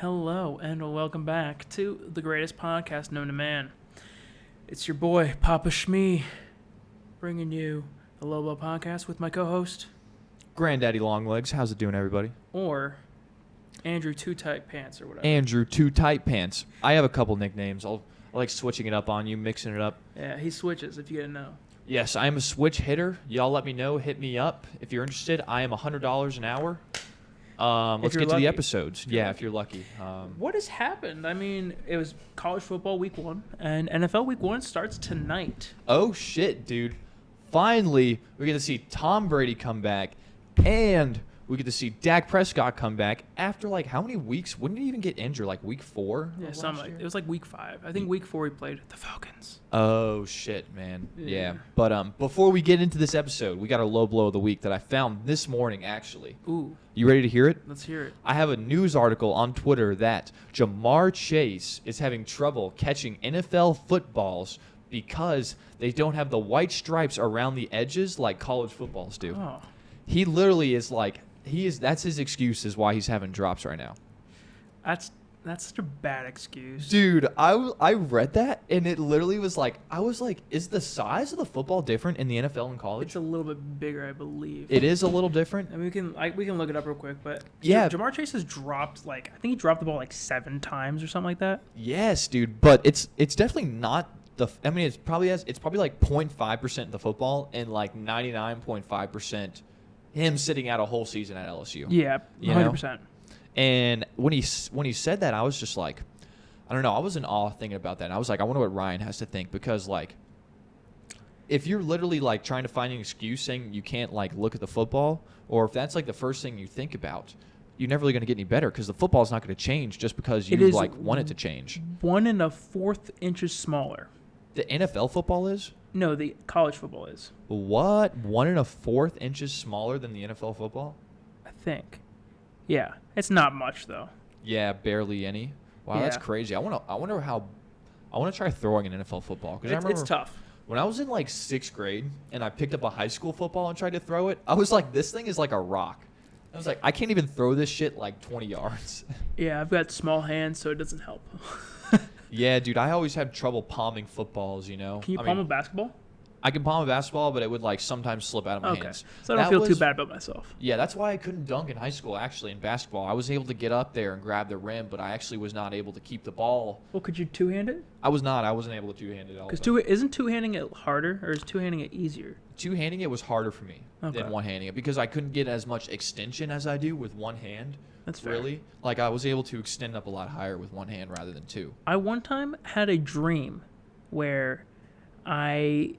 Hello and welcome back to the greatest podcast known to man. It's your boy, Papa Shmee, bringing you the Lobo Podcast with my co-host, Granddaddy Longlegs. How's it doing, everybody? or Andrew Too Tight Pants or whatever. Andrew Too Tight Pants. I have a couple nicknames. I like switching it up on you, mixing it up. Yeah, he switches if you didn't know. Yes, I am a switch hitter. Y'all let me know. Hit me up. If you're interested, I am $100 an hour. Let's get to the episodes. If you're lucky. What has happened? I mean, it was college football week 1, and NFL week 1 starts tonight. Oh, shit, dude. Finally, we get to see Tom Brady come back, and we get to see Dak Prescott come back after, like, how many weeks? When did he even get injured? Like, week 4? Yeah, something like it was like week 5. I think week 4 he played the Falcons. Oh, shit, man. Yeah. But before we get into this episode, we got a low blow of the week that I found this morning, actually. Ooh. You ready to hear it? Let's hear it. I have a news article on Twitter that Jamar Chase is having trouble catching NFL footballs because they don't have the white stripes around the edges like college footballs do. Oh. He literally is like, that's his excuse is why he's having drops right now. That's such a bad excuse. Dude, I read that, and it literally was like, I was like, is the size of the football different in the NFL and college? It's a little bit bigger, I believe. It is a little different? And we can look it up real quick, but yeah. Jamar Chase has dropped, I think he dropped the ball 7 times or something like that. Yes, dude, but it's definitely not it's probably like 0.5% of the football and like 99.5% him sitting out a whole season at LSU. Yeah, 100%. And when he said that, I was just like, I don't know. I was in awe thinking about that. And I was like, I wonder what Ryan has to think, because like, if you're literally like trying to find an excuse saying you can't like look at the football, or if that's like the first thing you think about, you're never really going to get any better, because the football's not going to change just because you like want it to change. 1 1/4 inches smaller. The NFL football is? No, the college football is. What? 1 1/4 inches smaller than the NFL football? I think. Yeah, it's not much though. Yeah, barely any. Wow, yeah. That's crazy. I want to try throwing an NFL football, because I remember it's tough. When I was in like 6th grade and I picked up a high school football and tried to throw it, I was like, this thing is like a rock. I was like, I can't even throw this shit like 20 yards. Yeah, I've got small hands, so it doesn't help. Yeah, dude, I always have trouble palming footballs, you know. Can you palm a basketball? I can palm a basketball, but it would like sometimes slip out of my hands. So I don't feel too bad about myself. Yeah, that's why I couldn't dunk in high school, actually, in basketball. I was able to get up there and grab the rim, but I actually was not able to keep the ball. Well, could you two-hand it? I wasn't able to two-hand it all. Because isn't two-handing it harder, or is two-handing it easier? Two-handing it was harder for me than one-handing it, because I couldn't get as much extension as I do with one hand. That's fair. Really? Like, I was able to extend up a lot higher with one hand rather than two. I one time had a dream where I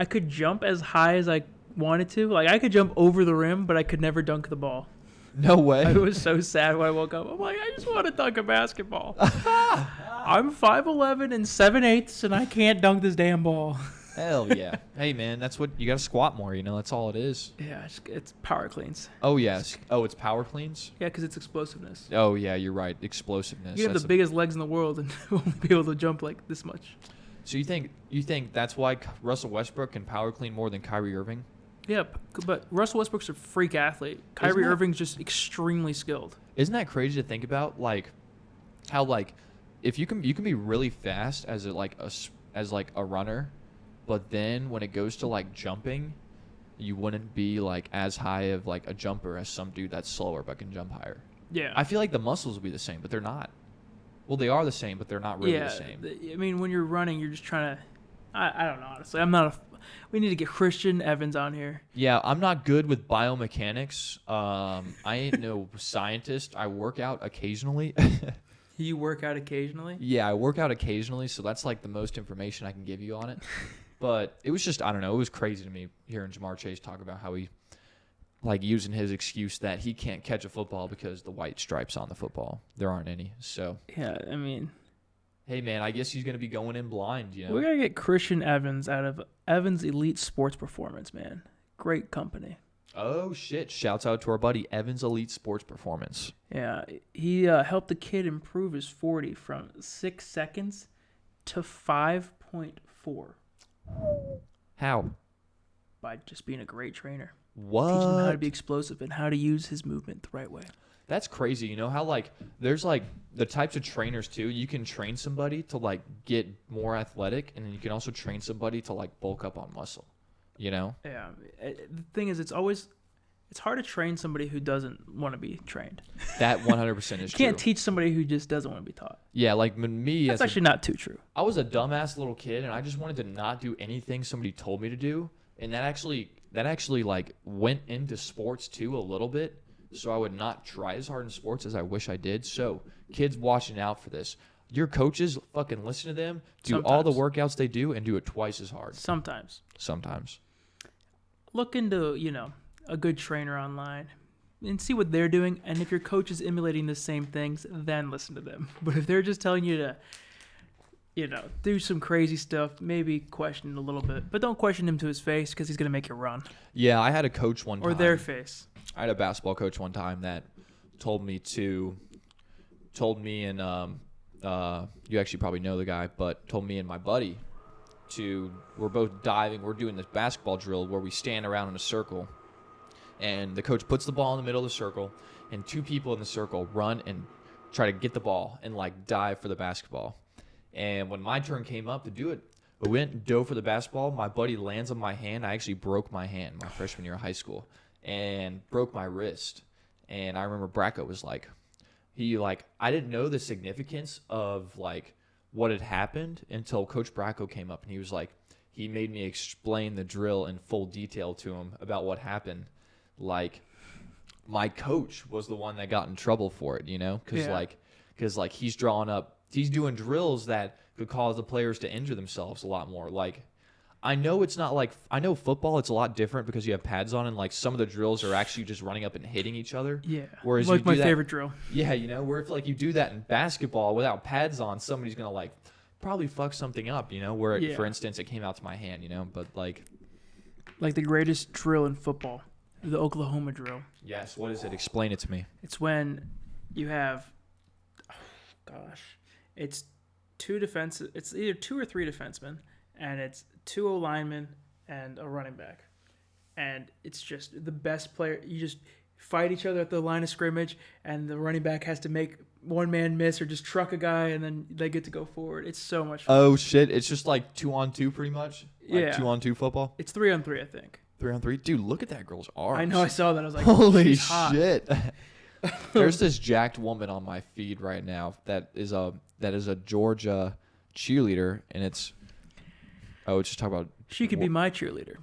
could jump as high as I wanted to. Like, I could jump over the rim, but I could never dunk the ball. No way. I was so sad when I woke up. I'm like, I just want to dunk a basketball. I'm 5'11" and 7/8, and I can't dunk this damn ball. Hell yeah. Hey, man, that's what you got to squat more, you know. That's all it is. Yeah, it's power cleans. Oh, yes. Oh, it's power cleans? Yeah, because it's explosiveness. Oh, yeah, you're right. Explosiveness. You have the biggest legs in the world and won't be able to jump like this much. So you think that's why Russell Westbrook can power clean more than Kyrie Irving? Yeah, but Russell Westbrook's a freak athlete. Kyrie Irving's just extremely skilled. Isn't that crazy to think about? Like, how like, if you can be really fast as a runner, but then when it goes to like jumping, you wouldn't be like as high of like a jumper as some dude that's slower but can jump higher. Yeah, I feel like the muscles will be the same, but they're not. Well, they are the same, but they're not really the same. I mean, when you're running, you're just trying to. I don't know, honestly. We need to get Christian Evans on here. Yeah, I'm not good with biomechanics. I ain't no scientist. I work out occasionally. You work out occasionally? Yeah, I work out occasionally, so that's like the most information I can give you on it. But it was just, I don't know, it was crazy to me hearing Jamar Chase talk about how he, like, using his excuse that he can't catch a football because the white stripes on the football. There aren't any, so. Yeah, I mean. Hey, man, I guess he's going to be going in blind, you know. We're going to get Christian Evans out of Evans Elite Sports Performance, man. Great company. Oh, shit. Shouts out to our buddy, Evans Elite Sports Performance. Yeah, he helped the kid improve his 40 from 6 seconds to 5.4. How? By just being a great trainer. What? Teaching him how to be explosive and how to use his movement the right way. That's crazy. You know how like there's like the types of trainers too. You can train somebody to like get more athletic, and then you can also train somebody to like bulk up on muscle. You know? Yeah. The thing is, it's hard to train somebody who doesn't want to be trained. That 100% is true. You can't teach somebody who just doesn't want to be taught. Yeah, like me. That's actually not too true. I was a dumbass little kid, and I just wanted to not do anything somebody told me to do, and that actually like went into sports too a little bit. So I would not try as hard in sports as I wish I did. So kids watching out for this. Your coaches, fucking listen to them. Do all the workouts they do and do it twice as hard. Sometimes. Look into, a good trainer online and see what they're doing. And if your coach is emulating the same things, then listen to them. But if they're just telling you to, do some crazy stuff, maybe question it a little bit. But don't question him to his face because he's going to make you run. Yeah, I had a coach one time. Or their face. I had a basketball coach one time that told me and you actually probably know the guy, but told me and my buddy we're both diving. We're doing this basketball drill where we stand around in a circle, and the coach puts the ball in the middle of the circle, and two people in the circle run and try to get the ball and like dive for the basketball. And when my turn came up to do it, I went and dove for the basketball. My buddy lands on my hand. I actually broke my hand my freshman year of high school and broke my wrist. And I remember Bracco was like, I didn't know the significance of like what had happened until Coach Bracco came up, and he was like, he made me explain the drill in full detail to him about what happened. Like, my coach was the one that got in trouble for it, because he's doing drills that could cause the players to injure themselves a lot more. Like, I know football, it's a lot different because you have pads on, and like some of the drills are actually just running up and hitting each other. Yeah. Whereas like my favorite drill. Yeah, where if like you do that in basketball without pads on, somebody's going to like probably fuck something up, for instance, it came out to my hand, but like the greatest drill in football, the Oklahoma drill. Yes, what is it? Explain it to me. It's when you have it's it's either 2 or 3 defensemen, and it's 2 O-linemen and a running back. And it's just the best player. You just fight each other at the line of scrimmage, and the running back has to make one man miss or just truck a guy, and then they get to go forward. It's so much fun. Oh, shit. It's just like 2-on-2 pretty much? Like 2-on-2 football? It's 3-on-3, I think. 3-on-3? Dude, look at that girl's arms. I know. I saw that. I was like, holy shit. There's this jacked woman on my feed right now that is a Georgia cheerleader, and it's just talk about. She could be my cheerleader.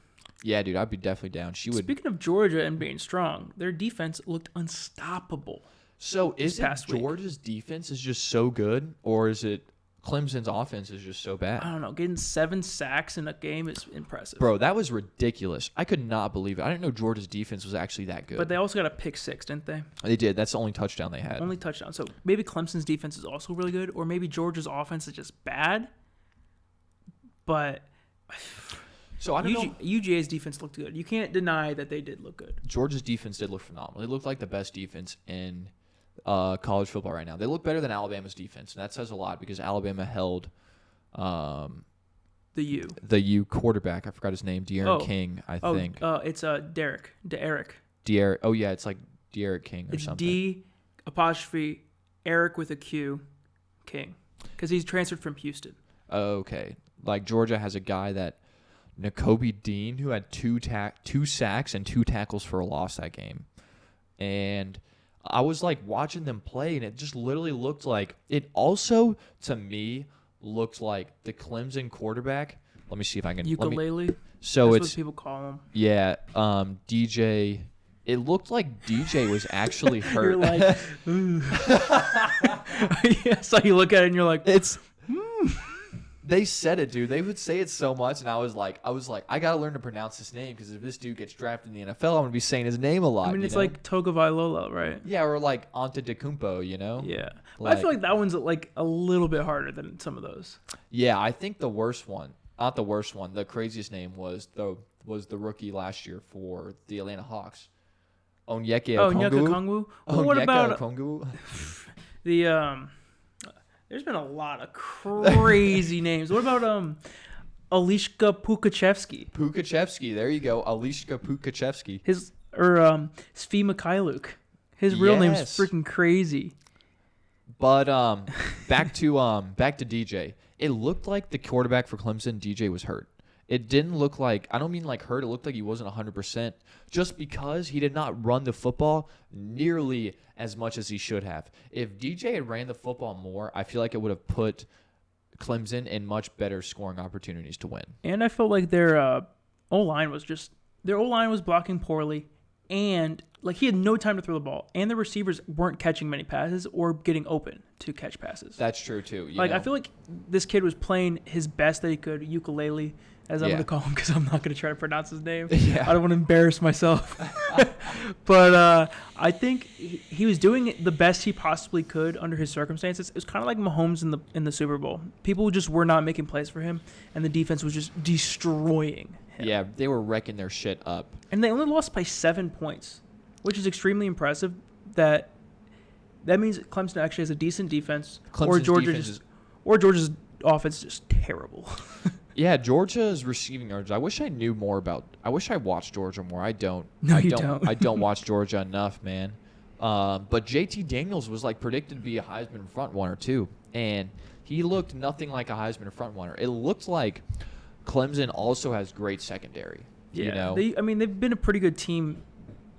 Yeah, dude, I'd be definitely down. Speaking of Georgia and being strong, their defense looked unstoppable. So is it Georgia's defense is just so good, or is it Clemson's offense is just so bad? I don't know. Getting 7 sacks in a game is impressive. Bro, that was ridiculous. I could not believe it. I didn't know Georgia's defense was actually that good. But they also got a pick 6, didn't they? They did. That's the only touchdown they had. Only touchdown. So maybe Clemson's defense is also really good, or maybe Georgia's offense is just bad. But so I don't know. UGA's defense looked good. You can't deny that they did look good. Georgia's defense did look phenomenal. They looked like the best defense in college football right now. They look better than Alabama's defense, and that says a lot because Alabama held the U quarterback. I forgot his name. De'Aaron King, I think. It's Derek. Oh yeah, it's like De'Aaron King or something. D' Eric with a Q, King, because he's transferred from Houston. Okay, like Georgia has a guy that Nakobe Dean who had 2 sacks and 2 tackles for a loss that game, and I was like watching them play, and it just literally looked like it. Also, to me, looked like the Clemson quarterback. Let me see if I can. Ukulele. So that's what people call him. Yeah, DJ. It looked like DJ was actually hurt. You're like, yeah. So you look at it and you're like, it's. They said it, dude. They would say it so much, and I was like, I gotta learn to pronounce his name because if this dude gets drafted in the NFL, I'm gonna be saying his name a lot. I mean, it's like Tagovailoa, right? Yeah, or like Antetokounmpo, Yeah, I feel like that one's like a little bit harder than some of those. Yeah, I think the worst one, not the worst one, the craziest name was the rookie last year for the Atlanta Hawks, Onyeka Okongwu. Well, what about Okongwu? The There's been a lot of crazy names. What about Alishka Pukachevsky? Pukachevsky, there you go. Alishka Pukachevsky. Svi Mikhailuk. His real name's Yes. freaking crazy. But back to DJ. It looked like the quarterback for Clemson, DJ, was hurt. It didn't look like, I don't mean like hurt, it looked like he wasn't 100% just because he did not run the football nearly as much as he should have. If DJ had ran the football more, I feel like it would have put Clemson in much better scoring opportunities to win. And I felt like their O-line was blocking poorly, and like he had no time to throw the ball, and the receivers weren't catching many passes or getting open to catch passes. That's true too. I feel like this kid was playing his best that he could, ukulele, as I'm going to call him because I'm not going to try to pronounce his name. Yeah. I don't want to embarrass myself. But I think he was doing the best he possibly could under his circumstances. It was kind of like Mahomes in the Super Bowl. People just were not making plays for him, and the defense was just destroying him. Yeah, they were wrecking their shit up. And they only lost by 7 points, which is extremely impressive. That means Clemson actually has a decent defense, or Georgia's offense is just terrible. Yeah, Georgia's receiving yards. I wish I knew more about. I wish I watched Georgia more. I don't. No, I you don't. don't. I don't watch Georgia enough, man. But JT Daniels was like predicted to be a Heisman front runner too, and he looked nothing like a Heisman front runner. It looked like Clemson also has great secondary. Yeah, You know, they've been a pretty good team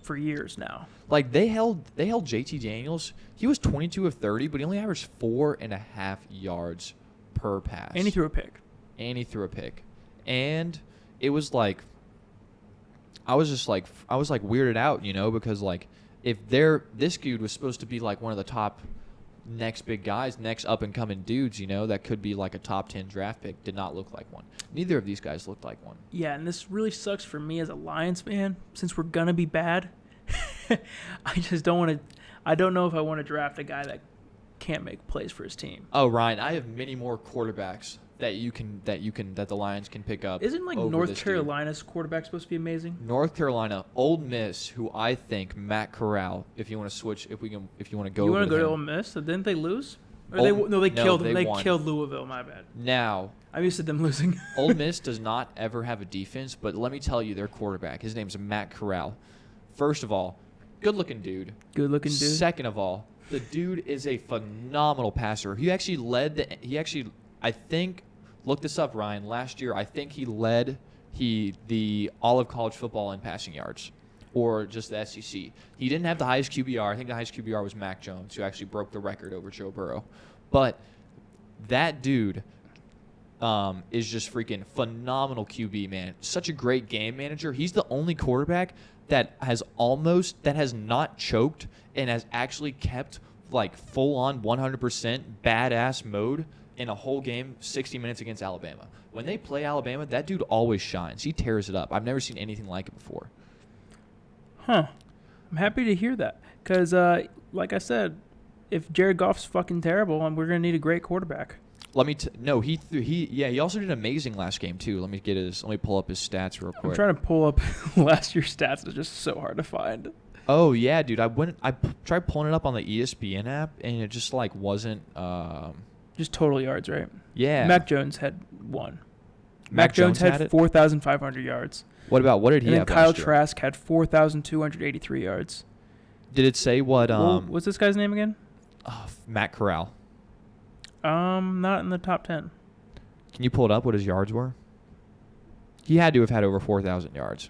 for years now. like they held JT Daniels. He was 22 of 30, but he only averaged 4.5 yards per pass. And he threw a pick. And it was like, I was weirded out, because like if this dude was supposed to be like one of the top next big guys, next up and coming dudes, that could be like a top 10 draft pick, did not look like one. Neither of these guys looked like one. Yeah, and this really sucks for me as a Lions fan since we're gonna be bad. I just don't want to. I don't know if I want to draft a guy that can't make plays for his team. Oh, Ryan, I have many more quarterbacks that the Lions can pick up. Isn't like North Carolina's quarterback supposed to be amazing? North Carolina, Ole Miss, who I think Matt Corral. If you want to switch, if you want to go, You want to go him. to Ole Miss? So didn't they lose? Or Ole- they killed them. they They won. killed Louisville. My bad. Now, I'm used to them losing. Ole Miss does not ever have a defense, but let me tell you, their quarterback, his name's Matt Corral. First of all, good-looking dude. Good-looking dude. Second of all, the dude is a phenomenal passer. He actually I think, look this up, Ryan. Last year, I think he led the all of college football in passing yards, or just the SEC. He didn't have the highest QBR. I think the highest QBR was Mac Jones, who actually broke the record over Joe Burrow. But that dude is just freaking phenomenal QB, man. Such a great game manager. He's the only quarterback that has not choked and has actually kept like full on 100% badass mode in a whole game, 60 minutes against Alabama. When they play Alabama, that dude always shines. He tears it up. I've never seen anything like it before. Huh. I'm happy to hear that because, like I said, if Jared Goff's fucking terrible, we're gonna need a great quarterback. He also did amazing last game too. Let me pull up his stats real quick. I'm trying to pull up last year's stats. It's just so hard to find. Oh yeah, dude. I tried pulling it up on the ESPN app and it just like wasn't. Just total yards, right? Yeah. Mac Jones had one. Mac Jones had 4,500 yards. What did he and have? Then Kyle last year? Trask had 4,283 yards. Did it say what? What's this guy's name again? Matt Corral. Not in the top 10. Can you pull it up? What his yards were? He had to have had over 4,000 yards.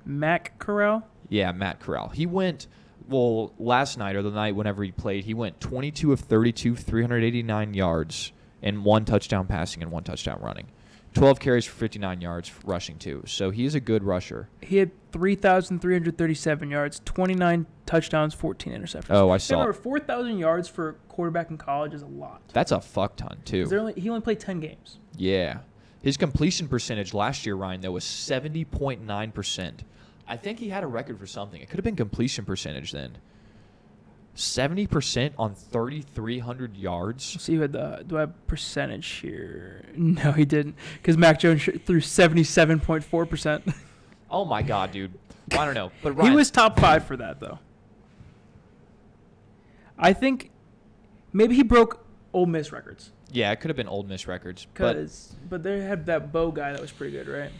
Mac Corral? Yeah, Matt Corral. He went. Well, last night or the night whenever he played, he went 22 of 32, 389 yards, and 1 touchdown passing and 1 touchdown running. 12 carries for 59 yards rushing, too. So he's a good rusher. He had 3,337 yards, 29 touchdowns, 14 interceptions. Oh, I saw. Remember, 4,000 yards for a quarterback in college is a lot. That's a fuck ton, too. He only played 10 games. Yeah. His completion percentage last year, Ryan, though, was 70.9%. I think he had a record for something. It could have been completion percentage then. 70% on 3,300 yards. Let's see do I have percentage here? No, he didn't, because Mac Jones threw 77.4%. Oh my god, dude. Well, I don't know, but Ryan, He was top 5 for that though. I think maybe he broke Ole Miss records. Yeah, it could have been Ole Miss records. But they had that Bo guy that was pretty good, right?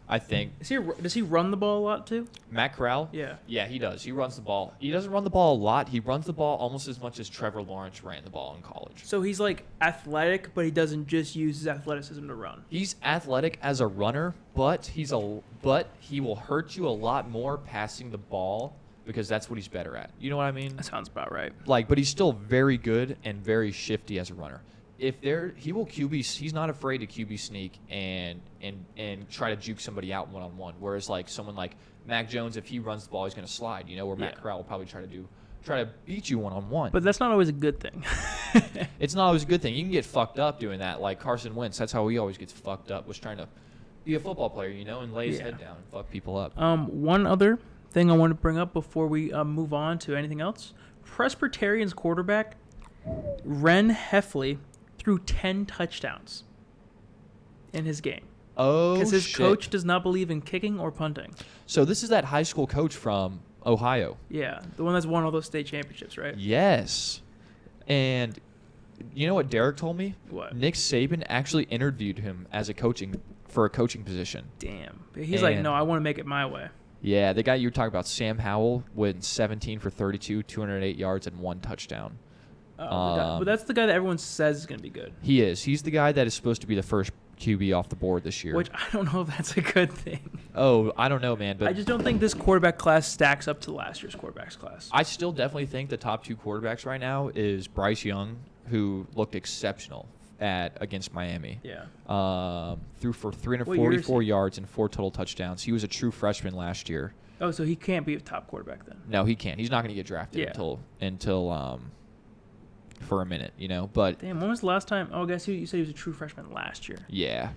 I think. Does he run the ball a lot too? Matt Corral? Yeah. Yeah, he does. He runs the ball. He doesn't run the ball a lot. He runs the ball almost as much as Trevor Lawrence ran the ball in college. So he's like athletic, but he doesn't just use his athleticism to run. He's athletic as a runner, but he will hurt you a lot more passing the ball because that's what he's better at. You know what I mean? That sounds about right. But he's still very good and very shifty as a runner. He will QB. He's not afraid to QB sneak and try to juke somebody out one-on-one. Whereas like someone like Mac Jones, if he runs the ball, he's going to slide. Where Matt Corral will probably try to beat you one-on-one. But that's not always a good thing. It's not always a good thing. You can get fucked up doing that. Like Carson Wentz, that's how he always gets fucked up. Was trying to be a football player, and lay his head down and fuck people up. One other thing I want to bring up before we move on to anything else: Presbyterian's quarterback Ren Heffley threw 10 touchdowns in his game. Oh, because his coach does not believe in kicking or punting. So this is that high school coach from Ohio. Yeah, the one that's won all those state championships, right? Yes. And you know what Derek told me? What? Nick Saban actually interviewed him for a coaching position. Damn. He's like, no, I want to make it my way. Yeah, the guy you were talking about, Sam Howell, went 17 for 32, 208 yards, and 1 touchdown. But that's the guy that everyone says is going to be good. He is. He's the guy that is supposed to be the first QB off the board this year. Which I don't know if that's a good thing. Oh, I don't know, man. But I just don't think this quarterback class stacks up to last year's quarterbacks class. I still definitely think the top 2 quarterbacks right now is Bryce Young, who looked exceptional against Miami. Yeah. Threw for 344 yards and 4 total touchdowns. He was a true freshman last year. Oh, so he can't be a top quarterback then? No, he can't. He's not going to get drafted until for a minute, But damn, when was the last time? Oh, I guess you said he was a true freshman last year. Yeah.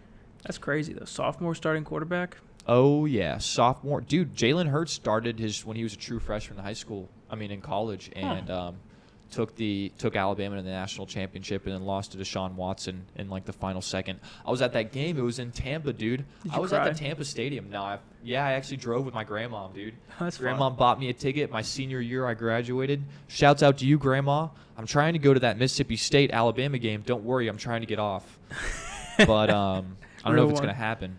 That's crazy though. Sophomore starting quarterback. Oh yeah, sophomore. Dude, Jalen Hurts started when he was a true freshman in college, and took Alabama to the national championship and then lost to Deshaun Watson in like the final second. I was at that game. It was in Tampa, dude. I was cry? at the Tampa Stadium. No, I actually drove with my grandma, dude. That's Grandma fun. bought me a ticket my senior year I graduated. Shouts out to you, Grandma. I'm trying to go to that Mississippi State Alabama game. Don't worry, I'm trying to get off. But I don't know if it's going to happen.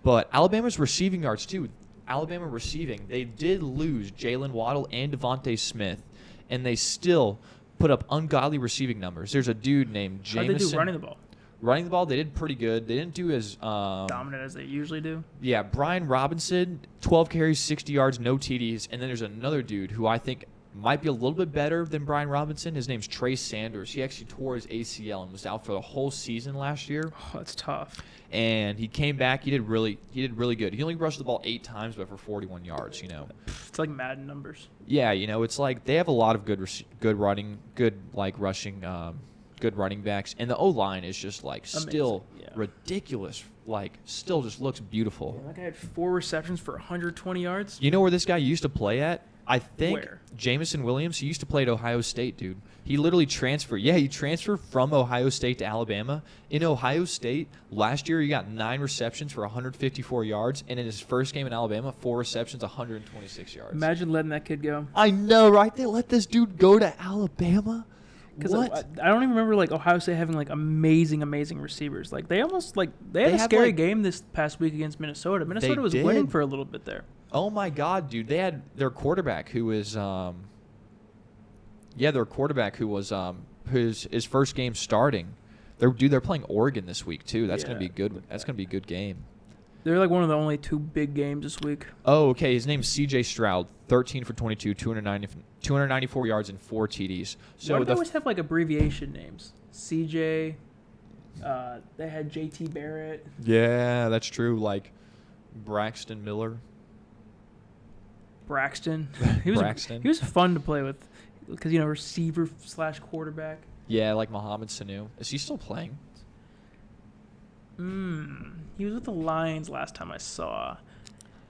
But Alabama's receiving yards too. Alabama receiving. They did lose Jalen Waddle and Devontae Smith, and they still put up ungodly receiving numbers. There's a dude named Jameson. How'd they do running the ball? Running the ball, they did pretty good. They didn't do as dominant as they usually do. Yeah, Brian Robinson, 12 carries, 60 yards, no TDs. And then there's another dude who I think might be a little bit better than Brian Robinson. His name's Trey Sanders. He actually tore his ACL and was out for the whole season last year. Oh, that's tough. And he came back. He did really good. He only rushed the ball 8 times, but for 41 yards. It's like Madden numbers. Yeah, it's like they have a lot of good running, good like rushing, good running backs, and the O-line is just like still ridiculous. Like still just looks beautiful. Yeah, that guy had 4 receptions for 120 yards. You know where this guy used to play at? I think Where? Jameson Williams. He used to play at Ohio State, dude. He literally transferred. Yeah, he transferred from Ohio State to Alabama. In Ohio State, last year he got 9 receptions for 154 yards, and in his first game in Alabama, 4 receptions, 126 yards. Imagine letting that kid go. I know, right? They let this dude go to Alabama? Because what? I don't even remember like Ohio State having like amazing receivers. Like they had a scary game this past week against Minnesota. Minnesota was winning for a little bit there. Oh my God, dude! They had their quarterback who was, his first game starting. They're playing Oregon this week too. That's gonna be good. That's gonna be a good game. They're like one of the only 2 big games this week. Oh, okay. His name's C.J. Stroud, 13 for 22, 294 yards and 4 TDs. So why do they always have like abbreviation names? C.J. They had J.T. Barrett. Yeah, that's true. Like Braxton Miller. Braxton. Braxton. He was fun to play with because receiver / quarterback. Yeah, like Mohamed Sanu. Is he still playing? He was with the Lions last time I saw.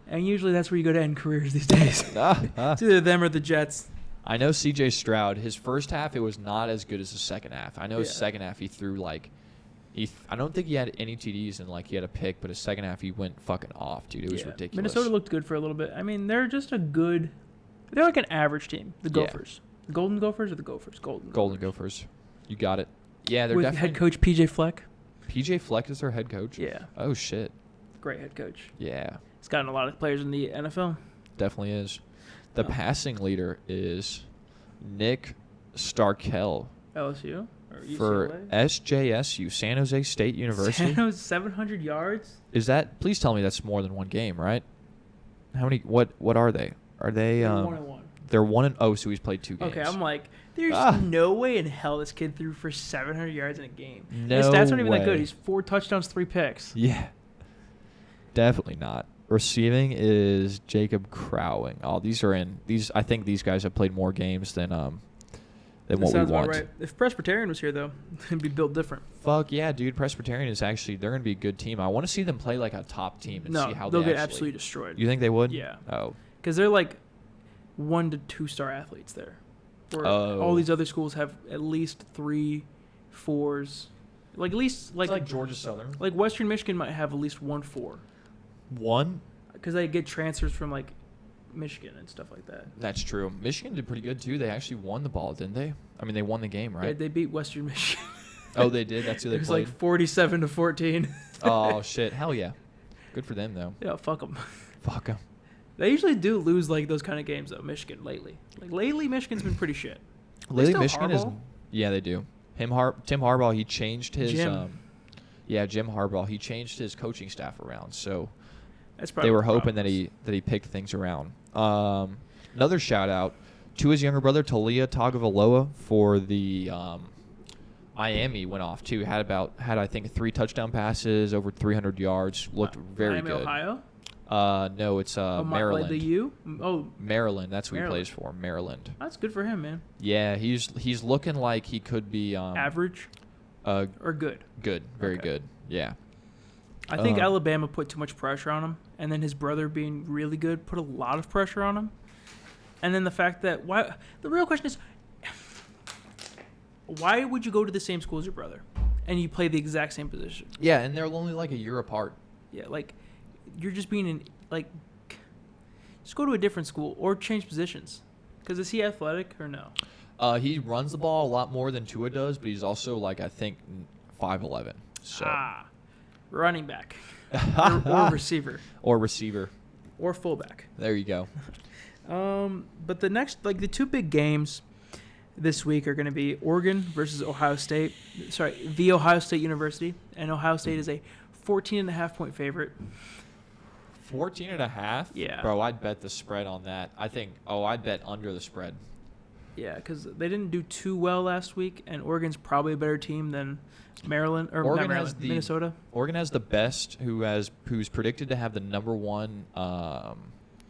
And usually that's where you go to end careers these days. It's either them or the Jets. I know C.J. Stroud, his first half, it was not as good as his second half. I know his second half he threw I don't think he had any TDs and he had a pick, but his second half he went fucking off, dude. It was ridiculous. Minnesota looked good for a little bit. I mean, they're like an average team. The Gophers. Yeah. The Golden Gophers or the Gophers? Golden Gophers. You got it. Yeah, they're with definitely. Head coach PJ Fleck. PJ Fleck is their head coach? Yeah. Oh, shit. Great head coach. Yeah. He's gotten a lot of players in the NFL. Definitely is. The passing leader is Nick Starkel LSU or UCLA? for SJSU, San Jose State University. San Jose, 700 yards. Is that? Please tell me that's more than one game, right? How many? What are they? Are they? 1-1. They're 1-0. So he's played 2 games. Okay, I'm like, there's no way in hell this kid threw for 700 yards in a game. No His stats aren't even that way. good. He's 4 touchdowns, 3 picks. Yeah. Definitely not. Receiving is Jacob Crowing. Oh, these are in these. I think these guys have played more games than what we Sounds want. about right. If Presbyterian was here, though, it'd be built different. Fuck yeah, dude. Presbyterian is actually, they're going to be a good team. I want to see them play like a top team and see how they'll they get actually, absolutely destroyed. You think they would? Yeah. Oh. Because they're like 1 to 2 star athletes there. Where all these other schools have at least 3, 4s. Like at least like Georgia Southern. Like Western Michigan might have at least 1 4. One? Because they get transfers from like Michigan and stuff like that. That's true. Michigan did pretty good too. They actually won the ball, didn't they? I mean, they won the game, right? Yeah, they beat Western Michigan. Oh, they did? That's who they It was played? like 47-14. Oh, shit. Hell yeah. Good for them, though. Yeah, fuck them. Fuck them. They usually do lose like those kind of games though. Michigan lately, Michigan's been pretty shit. Lately, still Michigan is... Harbaugh? Yeah, they do. Tim Harbaugh, he changed his... Jim. Jim Harbaugh. He changed his coaching staff around, so... That's probably They were the hoping problem. that he picked things around. Another shout out to his younger brother Talia Tagovailoa for the Miami went off too. Had I think 3 touchdown passes, over 300 yards. Looked very Miami, good. Ohio? No, it's Maryland. Like the U? Oh, Maryland. That's who he Maryland. plays for. Maryland. that's good for him, man. Yeah, he's looking like he could be Average or good? good, very Okay. good. Yeah. I think Alabama put too much pressure on him, and then his brother being really good put a lot of pressure on him. And then the fact that the real question is, why would you go to the same school as your brother, and you play the exact same position? Yeah, and they're only like a year apart. Yeah, like you're just being just go to a different school or change positions. Because is he athletic or no? He runs the ball a lot more than Tua does, but he's also like I think 5'11". So Running back or receiver or receiver or fullback. There you go. But the next, the 2 big games this week are going to be Oregon versus Ohio State. Sorry, the Ohio State University, and Ohio State is a 14.5-point favorite. 14.5. Yeah, Bro, I'd bet the spread on that. I'd bet under the spread. Yeah, because they didn't do too well last week, and Oregon's probably a better team than Maryland or Oregon not has Maryland, Minnesota. Oregon has the best, who's predicted to have the number 1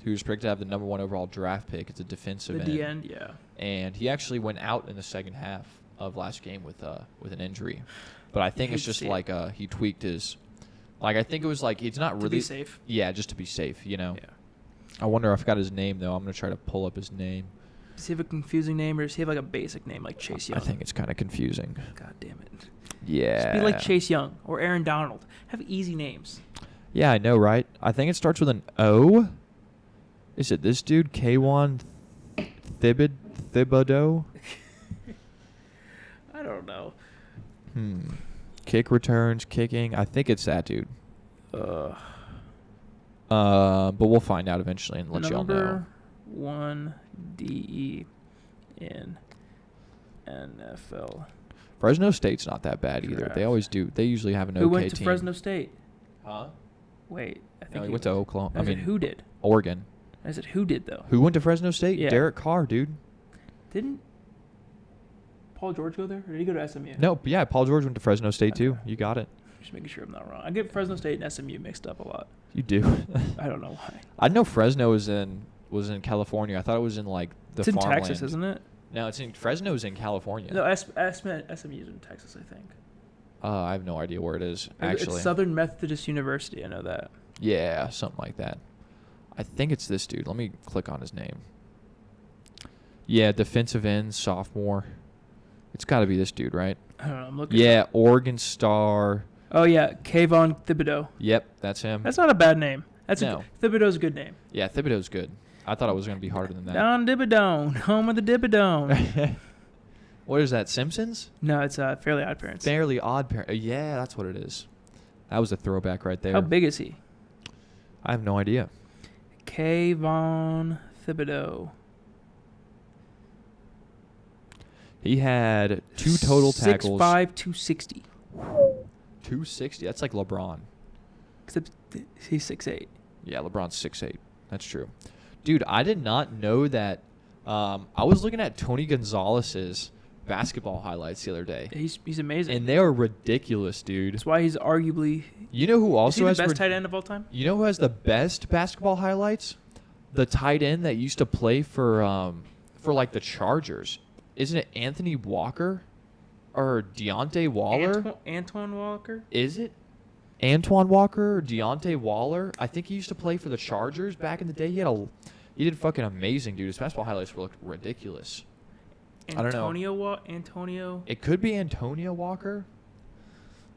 who's predicted to have the number 1 overall draft pick. It's a defensive end. The end, yeah. And he actually went out in the second half of last game with an injury. But I think it's just like he tweaked his. Like I think it was like it's not really to be safe. Yeah, just to be safe, you know. Yeah. I wonder. I forgot his name though. I'm gonna try to pull up his name. Does he have a confusing name, or does he have like a basic name like Chase Young? I think it's kind of confusing. God damn it. Yeah. Just be like Chase Young or Aaron Donald. Have easy names. Yeah, I know, right? I think it starts with an O. Is it this dude, Kwan Thibodeau? I don't know. Kick returns, kicking. I think it's that dude. But we'll find out eventually and let y'all know. Number 1 DE in NFL. Fresno State's not that bad either. Draft. They always do. They usually have an Who okay went to team. Fresno State? Huh? Wait, I think No, he went to Oklahoma. I said who did? Oregon. I said who did though? Who went to Fresno State? Yeah. Derek Carr, dude. Didn't Paul George go there, or did he go to SMU? No, yeah, Paul George went to Fresno State too. Okay. You got it. Just making sure I'm not wrong. I get Fresno State and SMU mixed up a lot. You do. I don't know why. I know Fresno was in California. I thought it was in like the It's in farmland. Texas, isn't it? No, it's in Fresno's in California. No, SMU's in Texas, I think. I have no idea where it is actually. It's Southern Methodist University. I know that. Yeah, something like that. I think it's this dude. Let me click on his name. Yeah, defensive end, sophomore. It's got to be this dude, right? I don't know. I'm looking. Yeah, Oregon Star. Oh yeah, Kayvon Thibodeau. Yep, that's him. That's not a bad name. No. Thibodeau's a good name. Yeah, Thibodeau's good. I thought it was going to be harder than that. Don Dibidone, home of the Dibidone. What is that, Simpsons? No, it's Fairly Odd Parents. Fairly Odd Parents. Yeah, that's what it is. That was a throwback right there. How big is he? I have no idea. Kayvon Thibodeau. He had 2 total tackles. 6'5", 260. 260. That's like LeBron. Except he's 6'8". Yeah, LeBron's 6'8". That's true. Dude, I did not know that. I was looking at Tony Gonzalez's basketball highlights the other day. He's amazing. And they are ridiculous, dude. That's why he's arguably... You know who also has... the best tight end of all time? You know who has the best basketball highlights? The tight end that used to play for like the Chargers. Isn't it Anthony Walker? Or Deontay Waller? Antoine Walker? Is it? Antoine Walker or Deontay Waller? I think he used to play for the Chargers back in the day. He did fucking amazing, dude. His basketball highlights looked ridiculous. I don't know. Antonio. It could be Antonio Walker.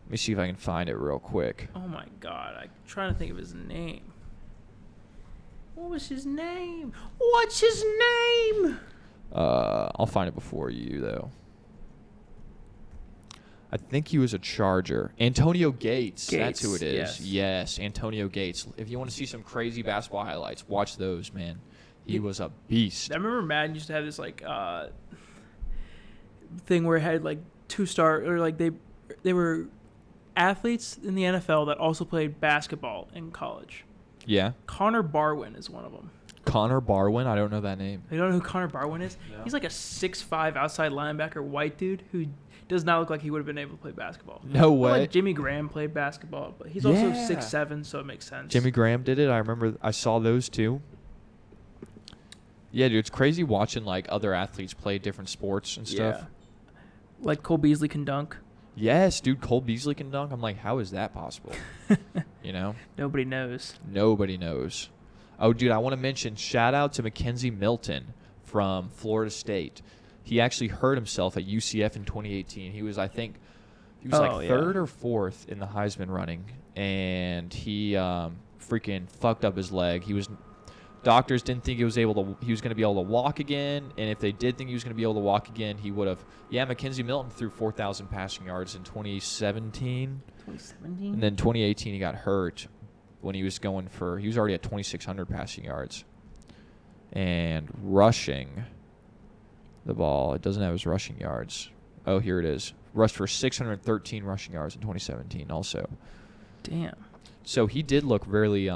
Let me see if I can find it real quick. Oh my god, I'm trying to think of his name. What was his name? What's his name? I'll find it before you though. I think he was a Charger. Antonio Gates. That's who it is. Yes, Antonio Gates. If you want to see some crazy basketball highlights, watch those, man. He was a beast. I remember Madden used to have this like thing where it had like 2-star or like they were athletes in the NFL that also played basketball in college. Yeah. Connor Barwin is one of them. Connor Barwin? I don't know that name. You don't know who Connor Barwin is? No. He's like a 6'5" outside linebacker, white dude who does not look like he would have been able to play basketball. No way. Like Jimmy Graham played basketball, but he's also 6'7", so it makes sense. Jimmy Graham did it. I remember I saw those too. Yeah, dude, it's crazy watching like other athletes play different sports and stuff. Yeah. Like Cole Beasley can dunk. Yes, dude, Cole Beasley can dunk. I'm like, how is that possible? You know? Nobody knows. Nobody knows. Oh, dude, I want to mention shout out to Mackenzie Milton from Florida State. He actually hurt himself at UCF in 2018. He was, I think, third or fourth in the Heisman running, and he freaking fucked up his leg. Doctors didn't think he was going to be able to walk again, and if they did think he was going to be able to walk again, he would have. Yeah, Mackenzie Milton threw 4,000 passing yards in 2017. 2017? And then 2018 he got hurt when he was already at 2,600 passing yards. And rushing the ball, it doesn't have his rushing yards. Oh, here it is. Rushed for 613 rushing yards in 2017 also. Damn. So he did look really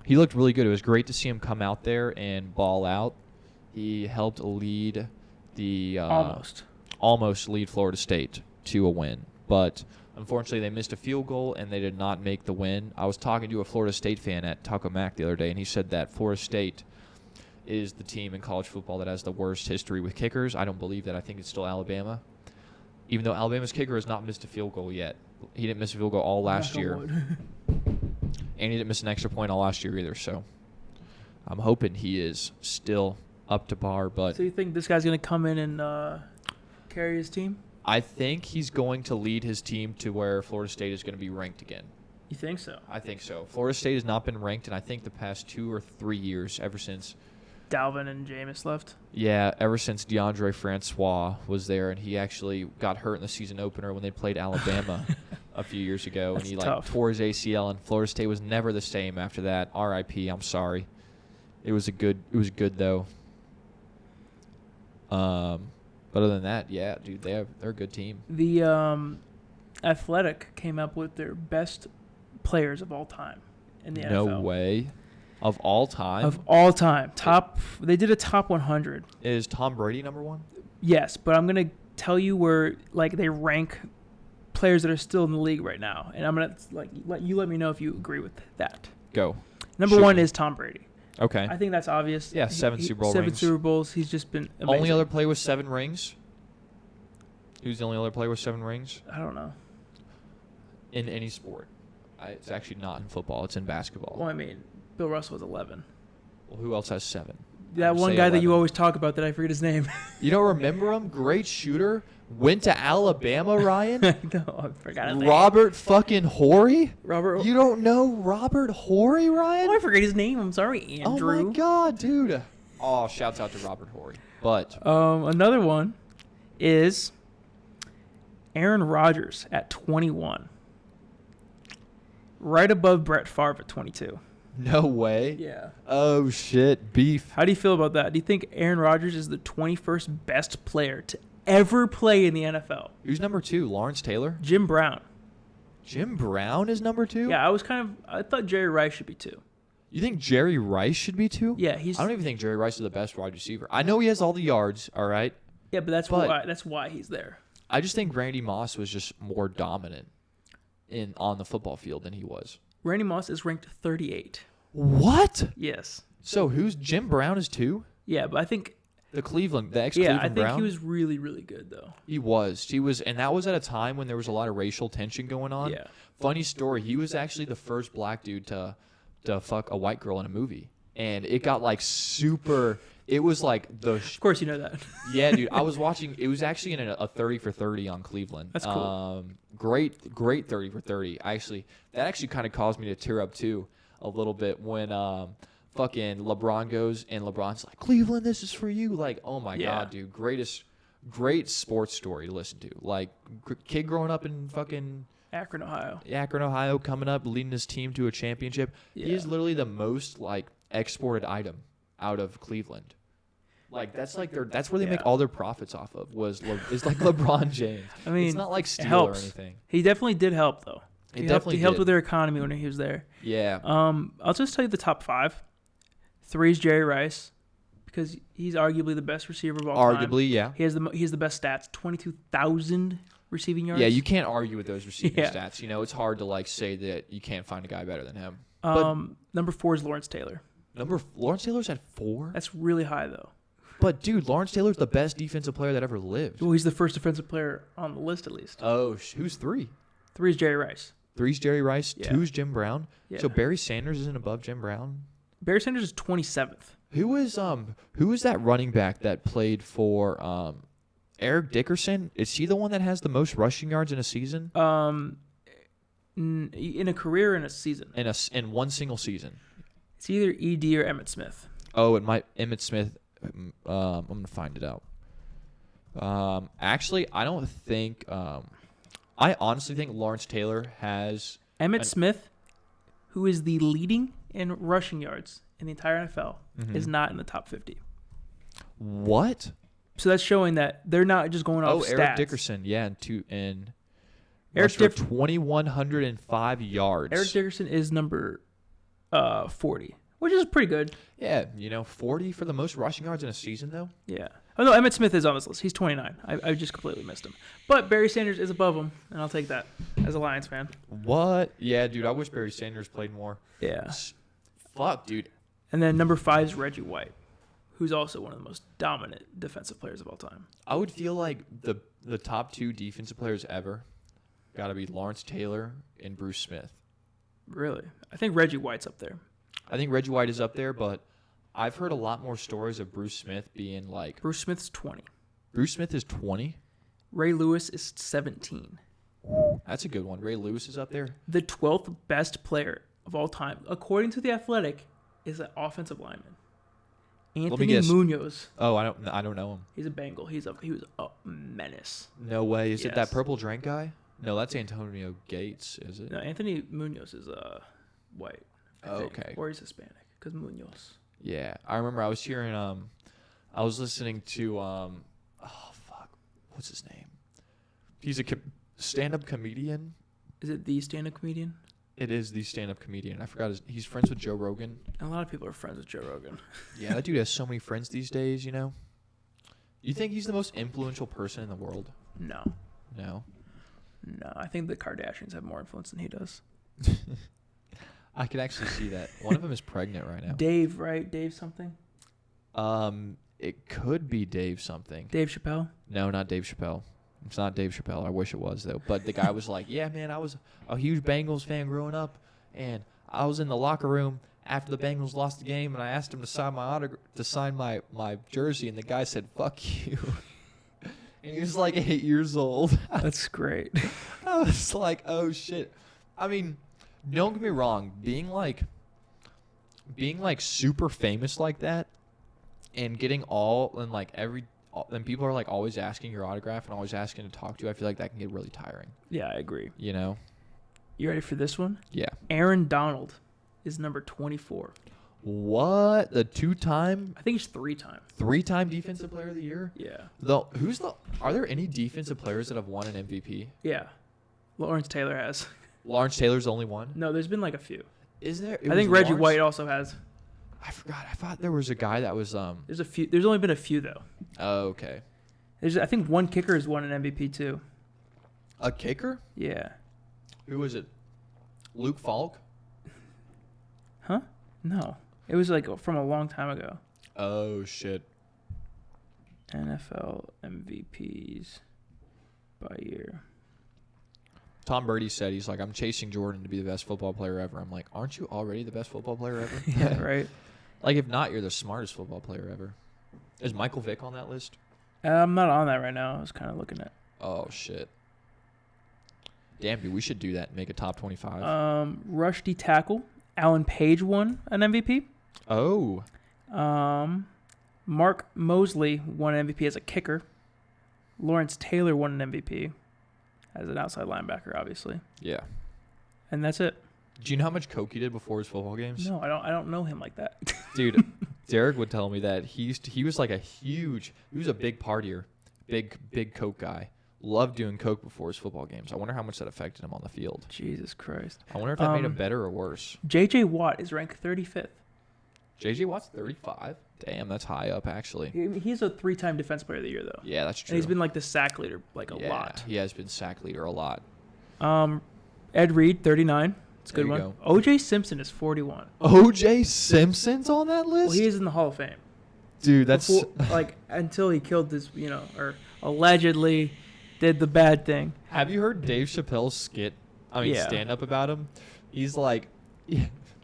he looked really good. It was great to see him come out there and ball out. He helped lead the almost lead Florida State to a win, but unfortunately they missed a field goal and they did not make the win. I was talking to a Florida State fan at Taco Mac the other day, and he said that Florida State is the team in college football that has the worst history with kickers. I don't believe that. I think it's still Alabama, even though Alabama's kicker has not missed a field goal yet. He didn't miss a field goal all last year. And he didn't miss an extra point all last year either, so I'm hoping he is still up to par. But so you think this guy's going to come in and carry his team? I think he's going to lead his team to where Florida State is going to be ranked again. You think so? I think so. Florida State has not been ranked in, I think, the past 2 or 3 years, ever since Dalvin and Jameis left? Yeah, ever since DeAndre Francois was there, and he actually got hurt in the season opener when they played Alabama a few years ago, and he tore his ACL, and Florida State was never the same after that. R.I.P. I'm sorry. It was good though. But other than that, yeah, dude, they're a good team. The Athletic came up with their best players of all time in the NFL. No way. Of all time? Of all time. They did a top 100. Is Tom Brady number one? Yes, but I'm going to tell you where they rank players that are still in the league right now. And I'm going to let me know if you agree with that. Go. Number one is Tom Brady. Okay. I think that's obvious. Yeah, 7 Super Bowl rings. 7 Super Bowls. He's just been amazing. Only other player with 7 rings? Who's the only other player with 7 rings? I don't know. In any sport. It's actually not in football. It's in basketball. Well, I mean, Bill Russell was 11. Well, who else has 7? That one guy 11. That you always talk about that I forget his name. You don't remember him? Great shooter. Went to Alabama, Ryan? No, I forgot his name. Robert fucking Horry? Robert. You don't know Robert Horry, Ryan? Oh, I forget his name. I'm sorry, Andrew. Oh, my God, dude. Oh, shouts out to Robert Horry. But another one is Aaron Rodgers at 21. right above Brett Favre at 22. No way. Yeah. Oh, shit. Beef. How do you feel about that? Do you think Aaron Rodgers is the 21st best player to ever play in the NFL? Who's number 2? Lawrence Taylor? Jim Brown. Jim Brown is number 2? Yeah, I thought Jerry Rice should be 2. You think Jerry Rice should be 2? Yeah, I don't even think Jerry Rice is the best wide receiver. I know he has all the yards, all right? Yeah, but that's why he's there. I just think Randy Moss was just more dominant on the football field than he was. Randy Moss is ranked 38. What? Yes. So who's Jim Brown is 2? Yeah, but I think the ex-Cleveland I think Brown? he was really, really good though. He was, and that was at a time when there was a lot of racial tension going on. Yeah. Funny story, he was actually the first black dude to fuck a white girl in a movie, and it got like super. It was like Of course, you know that. Yeah, dude. I was watching. It was actually in a 30 for 30 on Cleveland. That's cool. Great 30 for 30. That actually kind of caused me to tear up too a little bit when fucking LeBron goes and LeBron's like, Cleveland, this is for you. Like, oh my god, dude, great sports story to listen to. Like, kid growing up in fucking Akron, Ohio, coming up, leading his team to a championship. Yeah. He is literally the most like exported item out of Cleveland. Like that's where they make all their profits off of is like LeBron James. I mean, it's not like steal or anything. He definitely did help though. He helped with their economy when he was there. Yeah. I'll just tell you the top 5. 3 is Jerry Rice because he's arguably the best receiver of all time. Arguably, yeah. He has the best stats. 22,000 receiving yards. Yeah, you can't argue with those receiving stats. You know, it's hard to like say that you can't find a guy better than him. Number 4 is Lawrence Taylor. Lawrence Taylor's at 4? That's really high though. But dude, Lawrence Taylor's the best defensive player that ever lived. Well, he's the first defensive player on the list at least. Oh, who's 3? 3 is Jerry Rice. 3's Jerry Rice. Yeah. 2's Jim Brown. Yeah. So Barry Sanders isn't above Jim Brown. Barry Sanders is 27th. Who is that running back that played for Eric Dickerson? Is he the one that has the most rushing yards in a season? In a career, in a season. In one single season. It's either ED or Emmitt Smith. Oh, it might Emmitt Smith. I'm gonna find it out. Actually, I don't think. I honestly think Lawrence Taylor has Emmitt Smith, who is the leading in rushing yards in the entire NFL, is not in the top 50. What? So that's showing that they're not just going off stats. Eric Dickerson, yeah, and Eric for 2,105 yards. Eric Dickerson is number 40, which is pretty good. Yeah, 40 for the most rushing yards in a season, though. Yeah. Oh no, Emmitt Smith is on this list. He's 29. I just completely missed him. But Barry Sanders is above him, and I'll take that as a Lions fan. What? Yeah, dude. I wish Barry Sanders played more. Yeah. Fuck, dude. And then number 5 is Reggie White, who's also one of the most dominant defensive players of all time. I would feel like the top 2 defensive players ever got to be Lawrence Taylor and Bruce Smith. Really? I think Reggie White's up there. I think Reggie White is up there, but I've heard a lot more stories of Bruce Smith being like... Bruce Smith's 20. Bruce Smith is 20? Ray Lewis is 17. That's a good one. Ray Lewis is up there? The 12th best player of all time, according to The Athletic, is an offensive lineman. Anthony Munoz. Oh, I don't know him. He's a Bengal. He was a menace. No way. Is it that purple drink guy? No, that's Antonio Gates, is it? No, Anthony Munoz is white. Okay. Or he's Hispanic, because Munoz. Yeah, I remember I was hearing. I was listening to. What's his name? He's a stand-up comedian. Is it the stand-up comedian? It is the stand-up comedian. I forgot he's friends with Joe Rogan. A lot of people are friends with Joe Rogan. Yeah, that dude has so many friends these days. You think he's the most influential person in the world? No. No, I think the Kardashians have more influence than he does. I can actually see that. One of them is pregnant right now. Dave, right? Dave something? It could be Dave something. Dave Chappelle? No, not Dave Chappelle. It's not Dave Chappelle. I wish it was, though. But the guy was like, yeah, man, I was a huge Bengals fan growing up, and I was in the locker room after the Bengals lost the game, and I asked him to sign my jersey, and the guy said, fuck you. And he was like 8 years old. That's great. I was like, oh, shit. I mean, don't get me wrong. Being like super famous like that and getting and people are like always asking your autograph and always asking to talk to you, I feel like that can get really tiring. Yeah, I agree. You know? You ready for this one? Yeah. Aaron Donald is number 24. What? The two-time, I think he's 3-time. three-time Defensive Player of the Year? Yeah. Are there any defensive players that have won an MVP? Yeah. Lawrence Taylor has. Lawrence Taylor's the only one? No, there's been like a few. Is there? I think Reggie White also has. I forgot. I thought there was a guy that was There's a few. There's only been a few though. Oh, okay. I think one kicker has won an MVP too. A kicker? Yeah. Who was it? Luke Falk? Huh? No. It was like from a long time ago. Oh shit. NFL MVPs by year. Tom Brady said he's like, I'm chasing Jordan to be the best football player ever. I'm like, aren't you already the best football player ever? Yeah, right. Like, if not, you're the smartest football player ever. Is Michael Vick on that list? I'm not on that right now. I was kind of looking at. Oh shit. Damn, dude, we should do that and make a top 25. Rush D tackle. Alan Page won an MVP. Oh. Mark Mosley won an MVP as a kicker. Lawrence Taylor won an MVP as an outside linebacker, obviously. Yeah. And that's it. Do you know how much coke he did before his football games? No, I don't know him like that. Dude, Derek would tell me that he was like he was a big partier, big coke guy. Loved doing coke before his football games. I wonder how much that affected him on the field. Jesus Christ. I wonder if that made him better or worse. J.J. Watt is ranked 35th. J.J. Watt's 35? Damn, that's high up, actually. He's a 3-time Defense Player of the Year, though. Yeah, that's true. And he's been like the sack leader a lot. He has been sack leader a lot. Ed Reed, 39. It's a good There one. you go. O.J. Simpson is 41. O.J. Simpson's on that list? Well, he is in the Hall of Fame. Dude, that's... until he killed this, or allegedly did the bad thing. Have you heard Dave Chappelle's stand-up about him? He's like...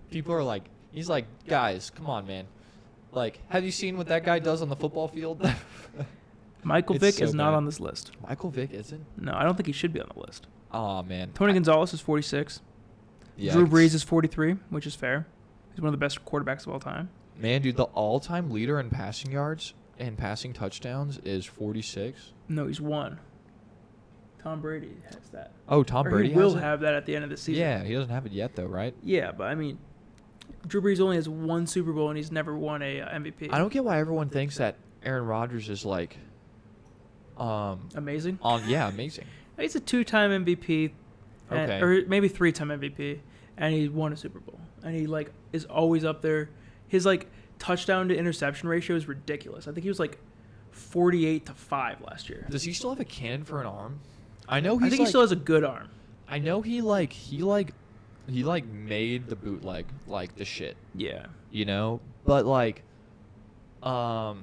People are like... He's like, guys, come on, man. Like, have you seen what that guy does on the football field? Michael Vick is not on this list. Michael Vick isn't? No, I don't think he should be on the list. Oh, man. Tony Gonzalez is 46. Yeah, Drew Brees is 43, which is fair. He's one of the best quarterbacks of all time. Man, dude, the all-time leader in passing yards and passing touchdowns is 46. No, he's one. Tom Brady has that. Oh, Tom Brady he will has it? have that at the end of the season. Yeah, he doesn't have it yet, though, right? Yeah, but I mean, Drew Brees only has one Super Bowl and he's never won a MVP. I don't get why everyone thinks that Aaron Rodgers is like... amazing? Amazing. He's a 2-time MVP. Okay. Or maybe 3-time MVP. And he won a Super Bowl. And he, is always up there. His, touchdown to interception ratio is ridiculous. I think he was, 48-5 last year. Does he still have a cannon for an arm? I think he still has a good arm. I know he made the bootleg the shit. Yeah. You know? But I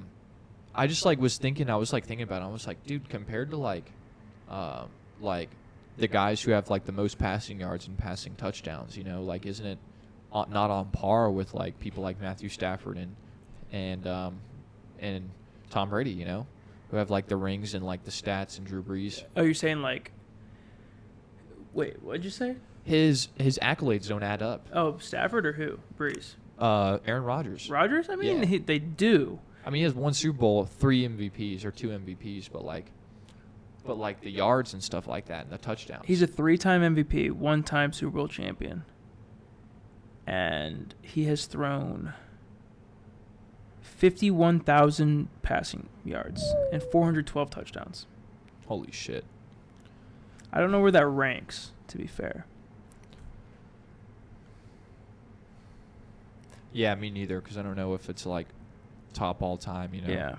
just was thinking thinking about it. I was like, dude, compared to the guys who have the most passing yards and passing touchdowns, you know, isn't it not on par with people like Matthew Stafford and Tom Brady, you know, who have the rings and the stats, and Drew Brees. Oh, you're saying wait, what'd you say? His accolades don't add up. Oh, Stafford or who? Brees. Aaron Rodgers. Rodgers? I mean, Yeah. they do. I mean, he has one Super Bowl, 3 MVPs or 2 MVPs, but the yards and stuff like that and the touchdowns. He's a 3-time MVP, 1-time Super Bowl champion. And he has thrown 51,000 passing yards and 412 touchdowns. Holy shit. I don't know where that ranks, to be fair. Yeah, me neither, because I don't know if it's top all time, you know. Yeah.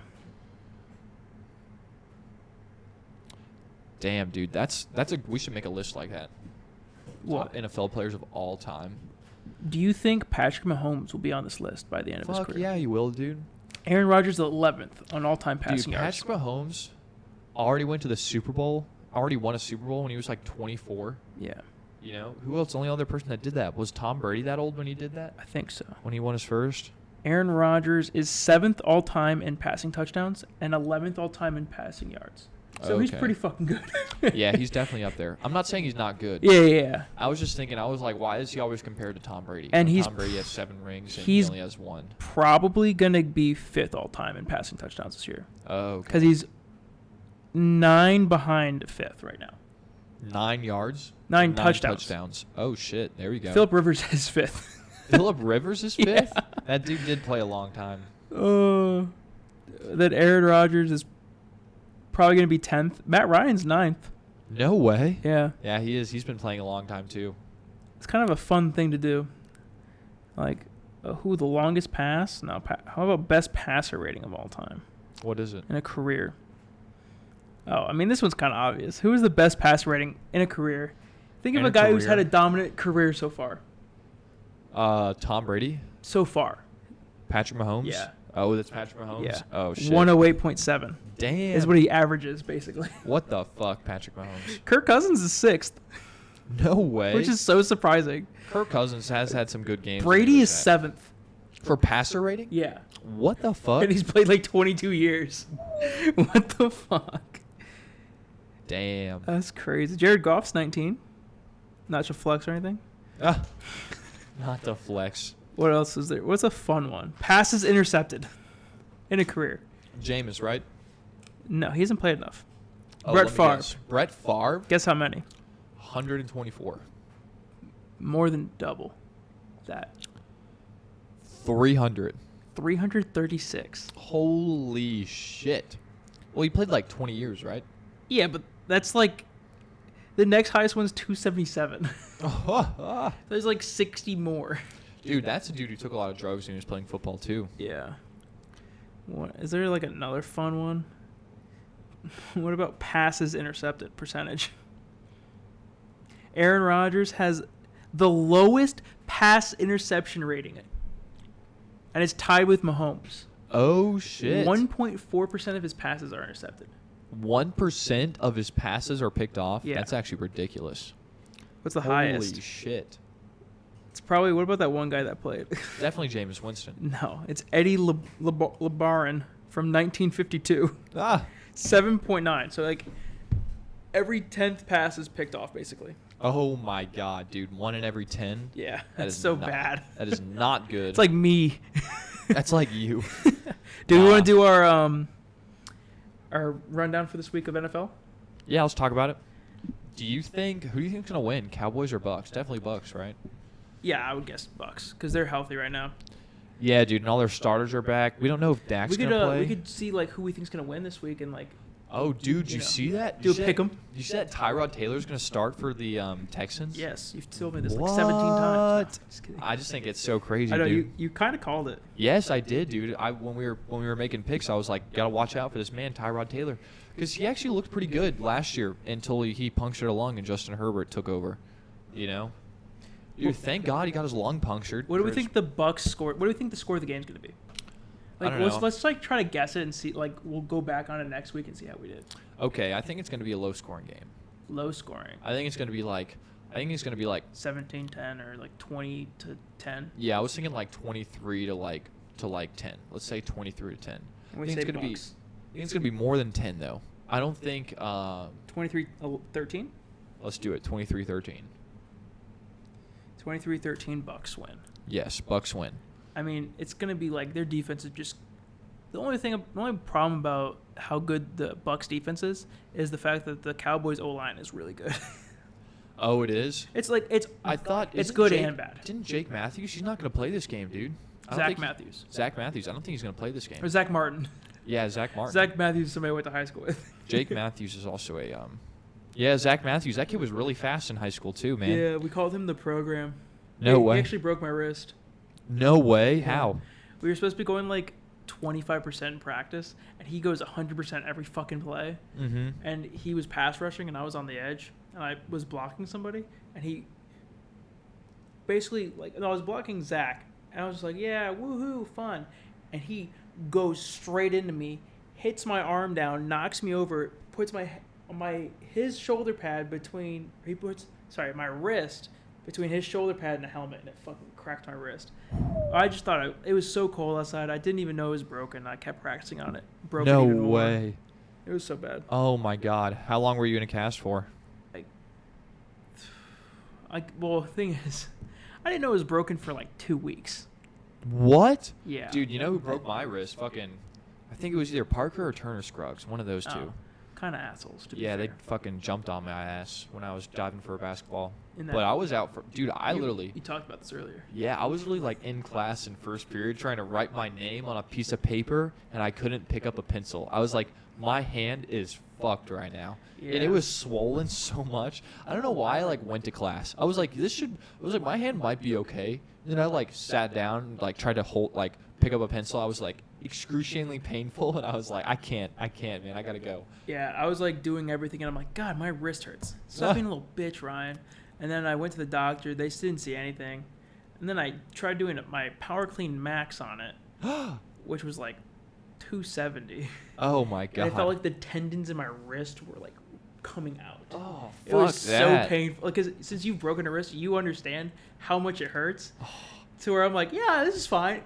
Damn, dude, we should make a list like that. What? Top NFL players of all time. Do you think Patrick Mahomes will be on this list by the end of his Fuck career? yeah, you will, dude. Aaron Rodgers 11th on all-time passing Dude, yards. Patrick Mahomes already went to the Super Bowl, already won a Super Bowl when he was 24. Yeah, You know, who else? The only other person that did that was Tom Brady that old when he did that? I think so. When he won his first? Aaron Rodgers is 7th all-time in passing touchdowns and 11th all-time in passing yards. So he's Okay. pretty fucking good. Yeah, he's definitely up there. I'm not saying he's not good. Yeah. I was just thinking, why is he always compared to Tom Brady? And When he's Tom Brady has 7 rings and he he's only has 1. Probably going to be 5th all-time in passing touchdowns this year. Oh, okay. Because he's 9 behind 5th right now. 9 yards. 9 touchdowns. Oh shit! There we go. Phillip Rivers is 5th. Phillip Rivers is 5th. Yeah. That dude did play a long time. That Aaron Rodgers is probably going to be 10th. Matt Ryan's 9th. No way. Yeah. Yeah, he is. He's been playing a long time too. It's kind of a fun thing to do. Like, who the longest pass? No, how about best passer rating of all time What is it? in a career? Oh, I mean, this one's kind of obvious. Who is the best passer rating in a career? Think of In a a guy who's career? had a dominant career so far. Tom Brady, So far. Patrick Mahomes. Yeah. Oh, that's Patrick Mahomes. Yeah. Oh shit. 108.7 Damn. is what he averages, basically. What the fuck, Patrick Mahomes? Kirk Cousins is 6th, No way. which is so surprising. Kirk Cousins has had some good games. Brady is 7th. For passer rating? Yeah. What the fuck? And he's played like 22 years. What the fuck? Damn. That's crazy. Jared Goff's 19. Not your flex or anything. Ah. Not the flex. What else is there? What's a fun one? Passes intercepted in a career. Jameis, right? No, he hasn't played enough. Oh, Brett let me Favre. guess. Brett Favre? Guess how many? 124. More than double that. 300. 336. Holy shit. Well, he played like 20 years, right? Yeah, but that's like the next highest one's 277. There's like 60 more. Dude, that's a dude who took a lot of drugs when he was playing football, too. Yeah. What is there like another fun one? What about passes intercepted percentage? Aaron Rodgers has the lowest pass interception rating, and it's tied with Mahomes. Oh, shit. 1.4% of his passes are intercepted. 1% of his passes are picked off? Yeah. That's actually ridiculous. What's the Holy highest? shit. It's probably, what about that one guy that played? Definitely Jameis Winston. No, it's Eddie LeBaron from 1952. Ah. 7.9. So, like, every 10th pass is picked off, basically. Oh, my God, dude. 1 in every 10? Yeah, That that's is so not- bad. That is not good. It's like me. That's like you. Do we want to do our rundown for this week of NFL? Yeah, let's talk about it. Who do you think is going to win, Cowboys or Bucks? Definitely Bucks, right? Yeah, I would guess Bucks because they're healthy right now. Yeah, dude, and all their starters are back. We don't know if Dak's We going could to play. we could see like who we think's gonna win this week and like. Oh, dude, you you know, see that? do You a see pick 'em? that- You see that Tyrod Taylor's going to start for the Texans? Yes, you've told me this like 17 times. What? No, just kidding. I just think it's so crazy, I know dude. you kind of called it. Yes, I did, dude. When we were making picks, I was like, gotta watch out for this man, Tyrod Taylor, because he actually looked pretty good last year until he punctured a lung and Justin Herbert took over. You know, dude. Thank God he got his lung punctured. What do we think the Bucks score? What do we think the score of the game's gonna be? Like, I don't know. let's like try to guess it and see. Like, we'll go back on it next week and see how we did. Okay, I think it's gonna be a low-scoring game. Low scoring. I think it's gonna be like 17-10 or like 20-10. yeah. I was thinking like 23 to 10. Let's say 23 to 10. And we I think say it's gonna Bucks. I think it's gonna be more than 10 though. I don't think. 23-13. Let's do it. 23-13. 23-13 Bucks win. Yes, Bucks win. I mean, it's gonna be like their defense is just the only problem about how good the Bucks defense is the fact that the Cowboys O-line is really good. Oh, it is. It's like I thought it's isn't good Jake- and bad. Didn't Jake Matthews? He's not going to play this game, dude. I don't Zach think Matthews Zach Matthews. I don't think he's going to play this game. or Zach Martin. Yeah, Zach Martin. Zach Matthews is somebody I went to high school with. Jake Matthews is also a Yeah, Zach Matthews. That kid was really fast in high school too, man. Yeah, we called him the program. No way. He actually broke my wrist. No way. Yeah. How? We were supposed to be going like 25% in practice, and he goes 100% every fucking play. Mm-hmm. And he was pass rushing, and I was on the edge, and I was blocking somebody, and he basically I was blocking Zach, and I was just like, yeah, woohoo, fun, and he goes straight into me, hits my arm down, knocks me over, puts his shoulder pad my wrist between his shoulder pad and a helmet, and it fucking cracked my wrist. I just thought it was so cold outside. I didn't even know it was broken. I kept practicing on it. Broke No it even more. way. It was so bad. Oh my God. How long were you in a cast for? Well, the thing is, I didn't know it was broken for like 2 weeks. What? Yeah. Dude, you know who broke my wrist? Fucking, I think it was either Parker or Turner Scruggs. One of those two. Oh. kind of assholes. To be Yeah, fair. they fucking jumped on my ass when I was diving for a basketball. In that- But I was out for, dude. You talked about this earlier. Yeah, I was literally like in class in first period trying to write my name on a piece of paper, and I couldn't pick up a pencil. I was like, my hand is fucked right now, and Yeah. it was swollen so much. I don't know why I like went to class. I was like, my hand might be okay. And then I like sat down, like tried to pick up a pencil. I was like excruciatingly painful, and I was like, I can't, man, I gotta go. Yeah, I was like doing everything, and I'm like, God, my wrist hurts. Stop being a little bitch, Ryan. And then I went to the doctor. They didn't see anything. And then I tried doing my Power Clean Max on it, which was like $270. Oh my god! And I felt like the tendons in my wrist were like coming out. Oh, it was fuck that. so painful. Because since you've broken a wrist, you understand how much it hurts. To where I'm like, yeah, this is fine.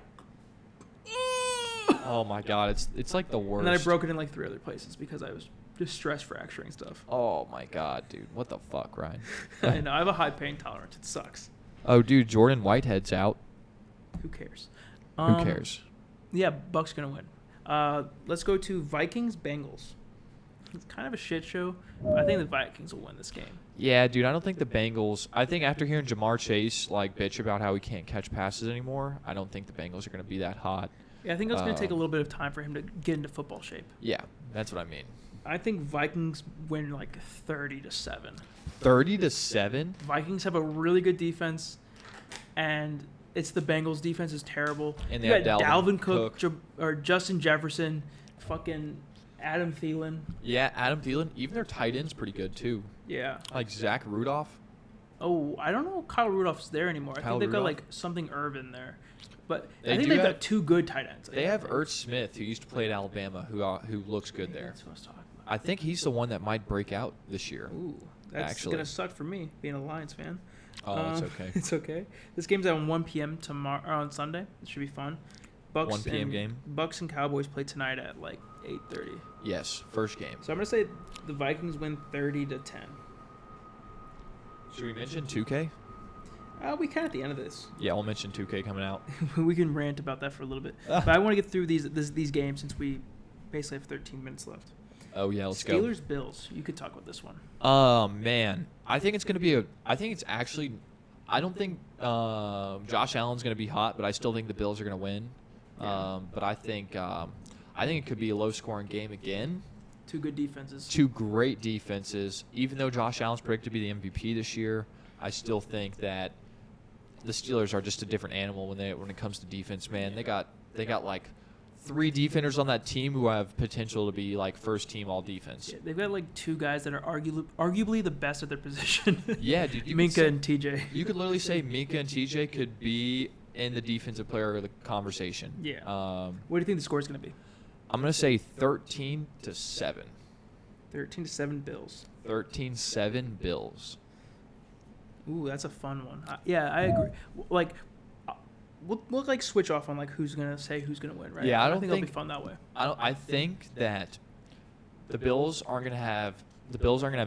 Oh my god, it's like the worst. And then I broke it in like 3 other places because I was just stress fracturing stuff. Oh my god, dude, what the fuck, Ryan? I know, I have a high pain tolerance. It sucks. Oh, dude, Jordan Whitehead's out. Who cares? Who cares? Yeah, Buck's gonna win. Let's go to Vikings Bengals. It's kind of a shit show, but I think the Vikings will win this game. Yeah, dude, I don't think the Bengals. I think after hearing Jamar Chase like bitch about how he can't catch passes anymore, I don't think the Bengals are gonna be that hot. Yeah, I think it's gonna take a little bit of time for him to get into football shape. Yeah, that's what I mean. I think Vikings win like 30-7. 30-7. Vikings have a really good defense, and it's the Bengals' defense is terrible. And they you have got Dalvin Cook. Or Justin Jefferson, fucking Adam Thielen. Yeah, Adam Thielen. Even their tight end's pretty good too. Yeah. Like Zach Rudolph. Oh, I don't know if Kyle Rudolph's there anymore. I think they've got like something Irvin there. But I think they've got 2 good tight ends. They have Ertz Smith, who used to play at Alabama, who looks good there. That's what I was talking about. I think he's the one that might break out this year. Ooh, that's going to suck for me, being a Lions fan. Oh, it's okay. It's okay. This game's at 1 p.m. tomorrow on Sunday. It should be fun. 1 p.m. game. Bucks and Cowboys play tonight at like 8:30. Yes, first game. So I'm going to say the Vikings win 30-10. Should we mention 2K? We can at the end of this. Yeah, we'll mention 2K coming out. We can rant about that for a little bit. But I want to get through these games since we basically have 13 minutes left. Oh, yeah, let's go. Steelers, Bills. You could talk about this one. Man. I think it's going to be I don't think Josh Allen's going to be hot, but I still think the Bills are going to win. Yeah. But I think it could be a low-scoring game again. 2 good defenses. 2 great defenses. Even though Josh Allen's predicted to be the MVP this year, I still think that the Steelers are just a different animal when it comes to defense, man. Yeah. They got like 3 defenders on that team who have potential to be like first team all defense. Yeah, they've got like 2 guys that are arguably the best at their position. Yeah, dude. Minka and TJ. You could literally say Minka and TJ could be in the defensive player of the conversation. Yeah. What do you think the score is going to be? I'm going to say 13-7. 13-7 Bills. 13-7 Bills. Ooh, that's a fun one. Yeah, I agree. Like, we'll like switch off on like who's gonna say who's gonna win, right? Yeah, I don't think it'll be fun that way. I think that the Bills aren't gonna have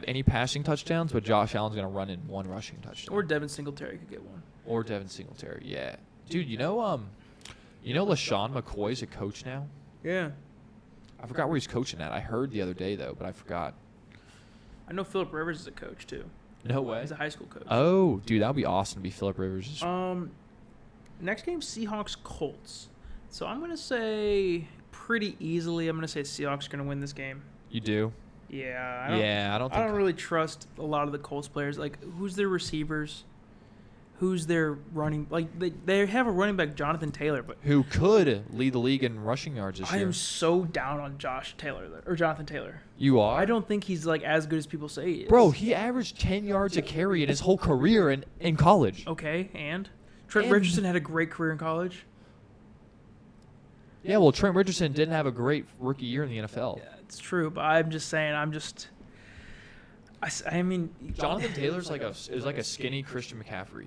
any passing touchdowns, but Josh Allen's gonna run in 1 rushing touchdown. Or Devin Singletary could get one. Or Devin Singletary, yeah. Dude, LaShawn McCoy's a coach now. Yeah. I forgot where he's coaching at. I heard the other day though, but I forgot. I know Phillip Rivers is a coach too. No way. He's a high school coach. Oh, dude, that would be awesome to be Phillip Rivers. Next game, Seahawks Colts. So I'm gonna say pretty easily. I'm gonna say Seahawks are gonna win this game. You do? Yeah. I don't really trust a lot of the Colts players. Like, who's their receivers? Who's their running? Like, they have a running back, Jonathan Taylor, but who could lead the league in rushing yards this year? I am so down on Jonathan Taylor. You are? I don't think he's like as good as people say he is. Bro, he averaged 10 yards a carry in his whole career in college. Okay, and Trent Richardson had a great career in college. Yeah, well, Trent Richardson didn't have a great rookie year in the NFL. Yeah, it's true, but I'm just saying, I mean, Jonathan Taylor's is like a skinny Christian McCaffrey.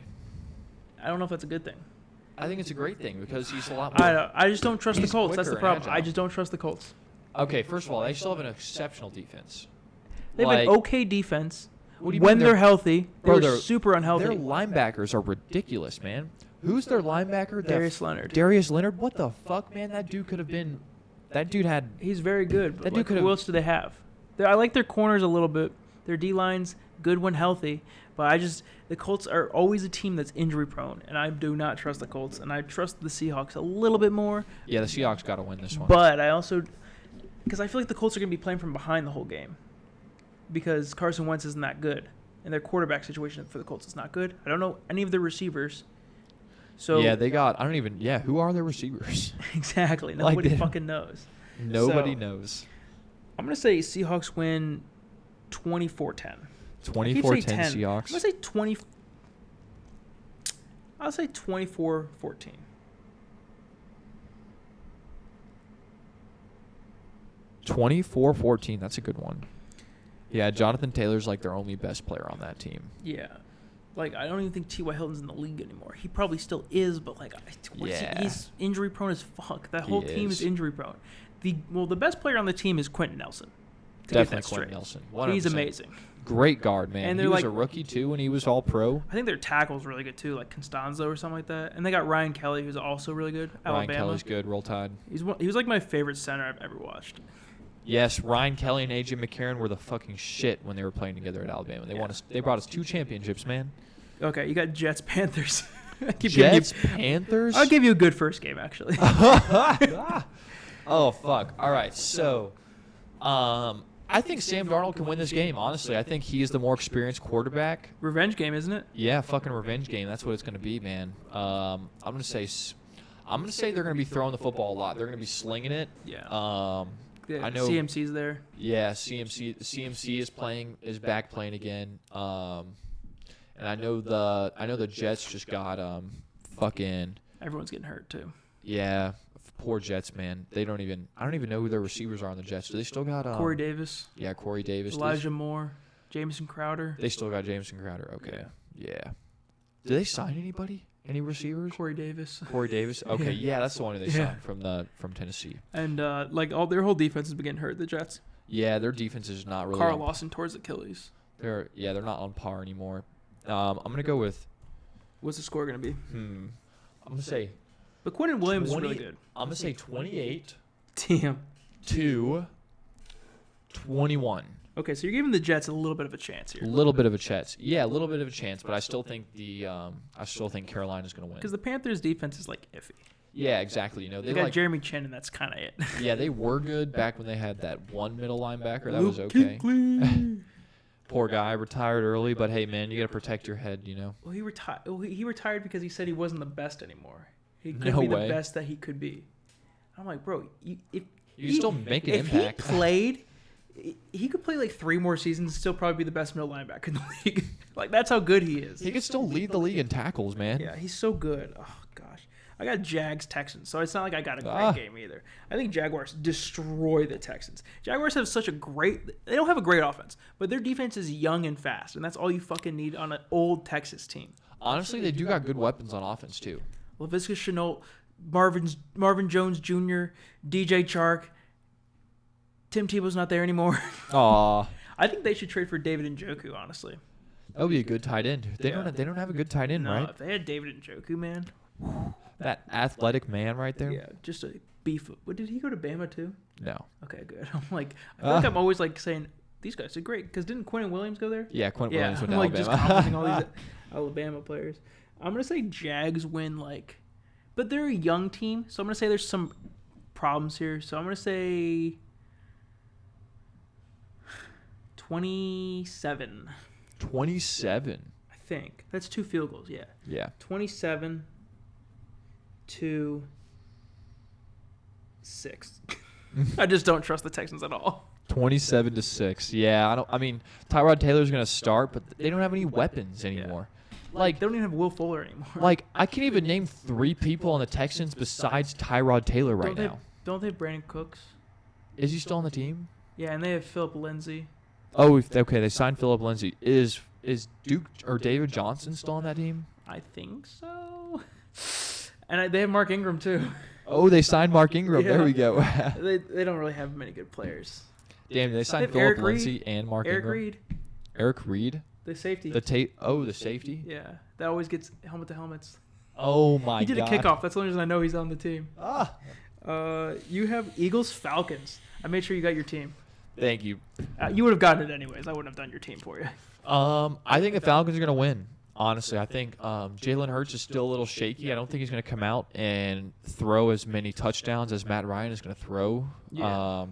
I don't know if that's a good thing. I think it's a great thing because he's a lot more. I just don't trust the Colts. That's the problem. agile. I just don't trust the Colts. Okay, first of all, they still have an exceptional defense. They have an okay defense. What do you When mean they're healthy, Bro, they're super unhealthy. Their linebackers are ridiculous, man. Who's their linebacker? Darius Leonard. Darius Leonard? What the fuck, man? That dude could have been. That dude had. He's very good. But That dude who could've- else do they have? I like their corners a little bit. Their D-line's good when healthy. But the Colts are always a team that's injury prone, and I do not trust the Colts, and I trust the Seahawks a little bit more. Yeah, the Seahawks got to win this one. But I also, because I feel like the Colts are going to be playing from behind the whole game, because Carson Wentz isn't that good, and their quarterback situation for the Colts is not good. I don't know any of their receivers. So yeah, who are their receivers? Exactly. Nobody fucking knows. Nobody knows. I'm going to say Seahawks win 24-10. 24-10 Seahawks. I'm going to say 20. I'll say 24-14. 24-14. That's a good one. Yeah, Jonathan Taylor's like their only best player on that team. Yeah. Like, I don't even think T.Y. Hilton's in the league anymore. He probably still is, but, like, he's injury prone as fuck. That whole team is injury prone. The best player on the team is Quentin Nelson. Definitely Quentin Nelson. 100%. He's amazing. Great guard, man. And he was a rookie, too, when he was all-pro. I think their tackle's really good, too, like Constanzo or something like that. And they got Ryan Kelly, who's also really good. Alabama. Ryan Kelly's good. Roll Tide. He was, like, my favorite center I've ever watched. Yes, Ryan Kelly and A.J. McCarron were the fucking shit when they were playing together at Alabama. They brought us 2 championships, man. Okay, you got Jets, Panthers. Panthers? I'll give you a good first game, actually. Oh, fuck. All right, so I think Sam Darnold can win this game, honestly. I think he is the more experienced quarterback. Revenge game, isn't it? Yeah, fucking revenge game. That's what it's going to be, man. I'm going to say they're going to be throwing the football a lot. They're going to be slinging it. Yeah. I know CMC's there. Yeah, CMC is back playing again. And I know the Jets just got fucking. Everyone's getting hurt too. Yeah, poor Jets, man. I don't even know who their receivers are on the Jets. Do they still got Corey Davis? Yeah, Corey Davis. Elijah Moore, Jamison Crowder. They still got Jamison Crowder. Okay, yeah. Did they sign anybody? Any receivers? Corey Davis. Okay, yeah, that's the one they signed from Tennessee. And their whole defense has been getting hurt. The Jets. Yeah, their defense is not really. Carl Lawson towards Achilles. They're not on par anymore. I'm gonna go with. What's the score gonna be? I'm gonna say. But Quentin Williams is really good. I'm gonna say 28. Damn. To 21. Okay, so you're giving the Jets a little bit of a chance here. A little bit of a chance. Yeah, a little bit of a chance, but I still think Carolina's gonna win. Because the Panthers' defense is like iffy. Yeah, exactly. They got Jeremy Chin, and that's kind of it. Yeah, they were good back when they had that one middle linebacker. That was okay. Poor guy, retired early, but hey, man, you got to protect your head, you know. Well, he retired because he said he wasn't the best anymore. He couldn't be the best that he could be. I'm like, bro, you still make an impact. If he played, he could play like 3 more seasons and still probably be the best middle linebacker in the league. Like, that's how good he is. He could still lead the league in tackles, man. Yeah, he's so good. Oh, gosh. I got Jags Texans, so it's not like I got a great game either. I think Jaguars destroy the Texans. Jaguars have they don't have a great offense, but their defense is young and fast, and that's all you fucking need on an old Texas team. Honestly, they do got good weapons on offense too. Laviska Shenault, Marvin Jones Jr., DJ Chark. Tim Tebow's not there anymore. Aw. I think they should trade for David Njoku, honestly. That would be a good tight end. They don't have a good tight end, right? If they had David Njoku, man. That athletic man right there. Yeah, just a beef. What, did he go to Bama too? No. Okay, good. I'm like, I feel like I'm always like saying these guys are great because didn't Quentin Williams go there? Yeah, Quentin Williams went to I'm Alabama. Just complimenting all these Alabama players. I'm gonna say Jags win but they're a young team, so I'm gonna say there's some problems here. So I'm gonna say 27. 27. I think that's 2 field goals. Yeah. Yeah. 27-6. I just don't trust the Texans at all. 27-6. Yeah, Tyrod Taylor's gonna start, but they don't have any weapons anymore. Yeah. Like, they don't even have Will Fuller anymore. Like, I can't even name 3 people on the Texans besides Tyrod Taylor now. Don't they have Brandon Cooks? Is he still on the team? Yeah, and they have Philip Lindsay. Oh, okay. They signed Philip Lindsay. Is Duke or David Johnson still on that team? I think so. And they have Mark Ingram too. Oh, they signed Mark Ingram. Yeah. There we go. They don't really have many good players. Damn, they signed Philip Lindsay and Mark Ingram. Eric Reed. The safety. The safety? Yeah. That always gets helmet to helmets. Oh, my God. He did a kickoff. That's the only reason I know he's on the team. Ah. You have Eagles, Falcons. I made sure you got your team. Thank you. You would have gotten it anyways. I wouldn't have done your team for you. I think the Falcons are going to win. Honestly, I think Jalen Hurts is still a little shaky. I don't think he's going to come out and throw as many touchdowns as Matt Ryan is going to throw. Yeah.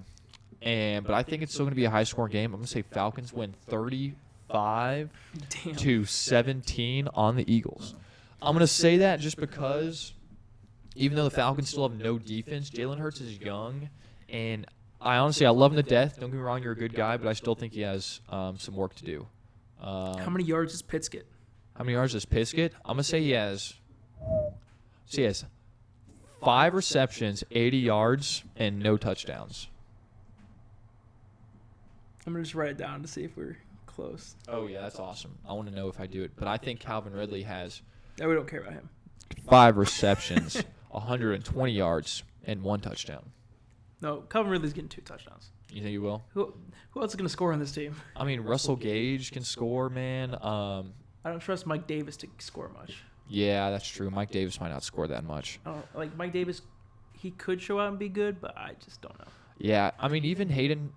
But I think it's still going to be a high-scoring game. I'm going to say Falcons win 35-17 on the Eagles. I'm going to say that just because even though the Falcons still have no defense, Jalen Hurts is young, and I love him to death. Don't get me wrong, you're a good guy, but I still think he has some work to do. How many yards does Pitts get? How many yards does Pitts get? I'm going to say he has 5 receptions, 80 yards, and no touchdowns. I'm going to just write it down to see if we're close. Oh, yeah, that's awesome. I want to know if I do it. But I think Calvin Ridley has No, we don't care about him. 5 receptions, 120 yards, and 1 touchdown. No, Calvin Ridley's getting 2 touchdowns. You think he will? Who else is going to score on this team? I mean, Russell Gage can score, man. I don't trust Mike Davis to score much. Yeah, that's true. Mike Davis might not score that much. Like Mike Davis, he could show out and be good, but I just don't know. Yeah, I mean, even Hayden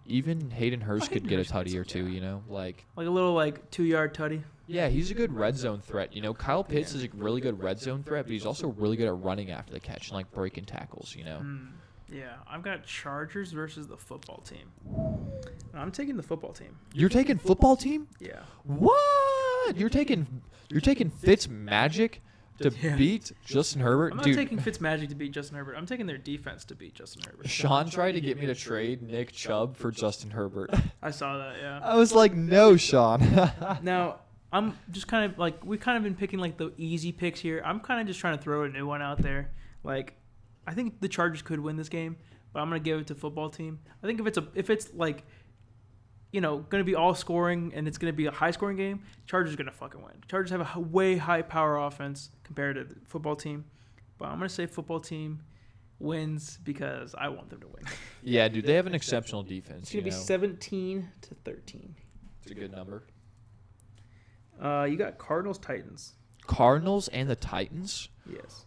Hurst could get a tutty or two, you know, like a little 2-yard tutty. Yeah, he's a good red zone threat. You know, Kyle Pitts is a really good red zone threat, but he's also really good at running after the catch and breaking tackles. You know. Yeah, I've got Chargers versus the football team. I'm taking the football team. You're taking football team? Yeah. What? You're taking Fitz Magic to beat Justin Herbert? I'm not taking Fitzmagic to beat Justin Herbert. I'm taking their defense to beat Justin Herbert. Sean tried to get me to trade Nick Chubb for Justin Herbert. I saw that, yeah. I was like, no, Sean. Now, I'm just kind of we've kind of been picking the easy picks here. I'm kind of just trying to throw a new one out there. I think the Chargers could win this game, but I'm going to give it to football team. I think if it's going to be all scoring and it's going to be a high scoring game, Chargers are going to fucking win. Chargers have a way high power offense compared to the football team, but I'm going to say football team wins because I want them to win. Yeah, dude, they have an exceptional defense. It's going to be 17-13. It's a good number. You got Cardinals, Titans. Cardinals and the Titans? Yes.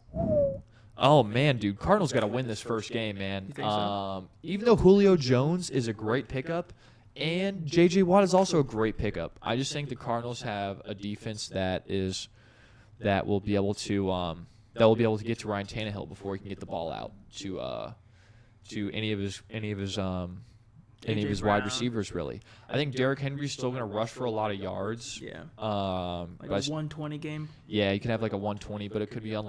Oh, man, dude. Cardinals got to win this first game, man. You think so? Even though Julio Jones is a great pickup and J.J. Watt is also a great pickup, I just think the Cardinals have a defense that will be able to get to Ryan Tannehill before he can get the ball out to any of his wide receivers, really. I think Derrick Henry's still going to rush for a lot of yards. Yeah. A 120 game. Yeah, he could have a 120, but it could be on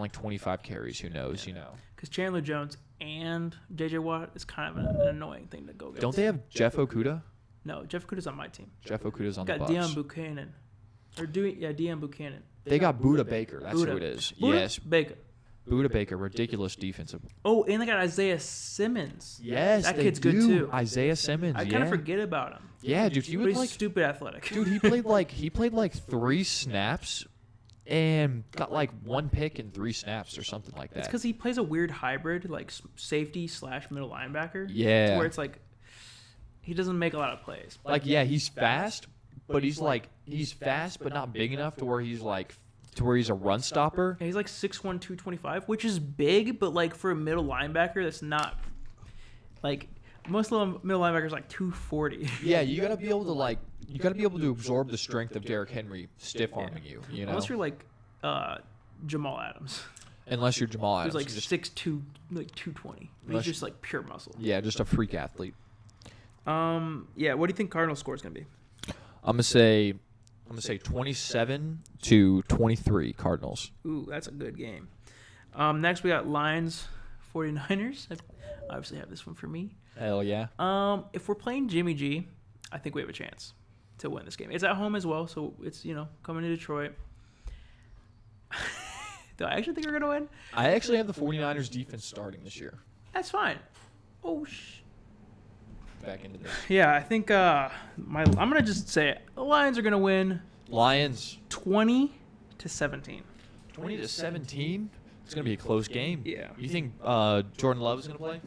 25 carries. Who knows? Yeah. You know. Because Chandler Jones and J.J. Watt is kind of an annoying thing to go against. Don't they have Jeff Okudah? No, Jeff Okudah's on my team. Jeff Okudah's on the Bucs. Got Deion Buchanan. Deion Buchanan. They got Budda Baker. That's who it is. Yes. Baker. Budda Baker, ridiculous defensive. Oh, and they got Isaiah Simmons. Yes, that kid's good too. Isaiah Simmons. I kind of forget about him. Yeah, dude, he's stupid athletic. Dude, he played 3 snaps and got 1 pick in 3 snaps or something like that. It's because he plays a weird hybrid, safety / middle linebacker. Yeah. Where it's he doesn't make a lot of plays. He's fast, but he's fast but not big enough to where he's a run stopper. Yeah, he's 6'1", 225, which is big, but for a middle linebacker, that's not most middle linebackers 240. Yeah, you gotta be able to absorb the strength of Derrick Henry stiff arming you. You know, unless you're Jamal Adams. Unless you're Jamal Adams, who's 6'2", 220. He's just pure muscle. Yeah, just a freak athlete. Yeah. What do you think Cardinals score is gonna be? I'm gonna say 27-23 Cardinals. Ooh, that's a good game. Next we got Lions 49ers. I obviously have this one for me. Hell yeah. If we're playing Jimmy G, I think we have a chance to win this game. It's at home as well, so it's coming to Detroit. Do I actually think we're gonna win? I actually have the 49ers defense starting this year. That's fine. Oh Back into this. Yeah, I think I'm gonna just say it. The Lions are gonna win. Lions 20-17. 20-17. It's gonna be a close game. Yeah. You think Jordan Love is gonna play?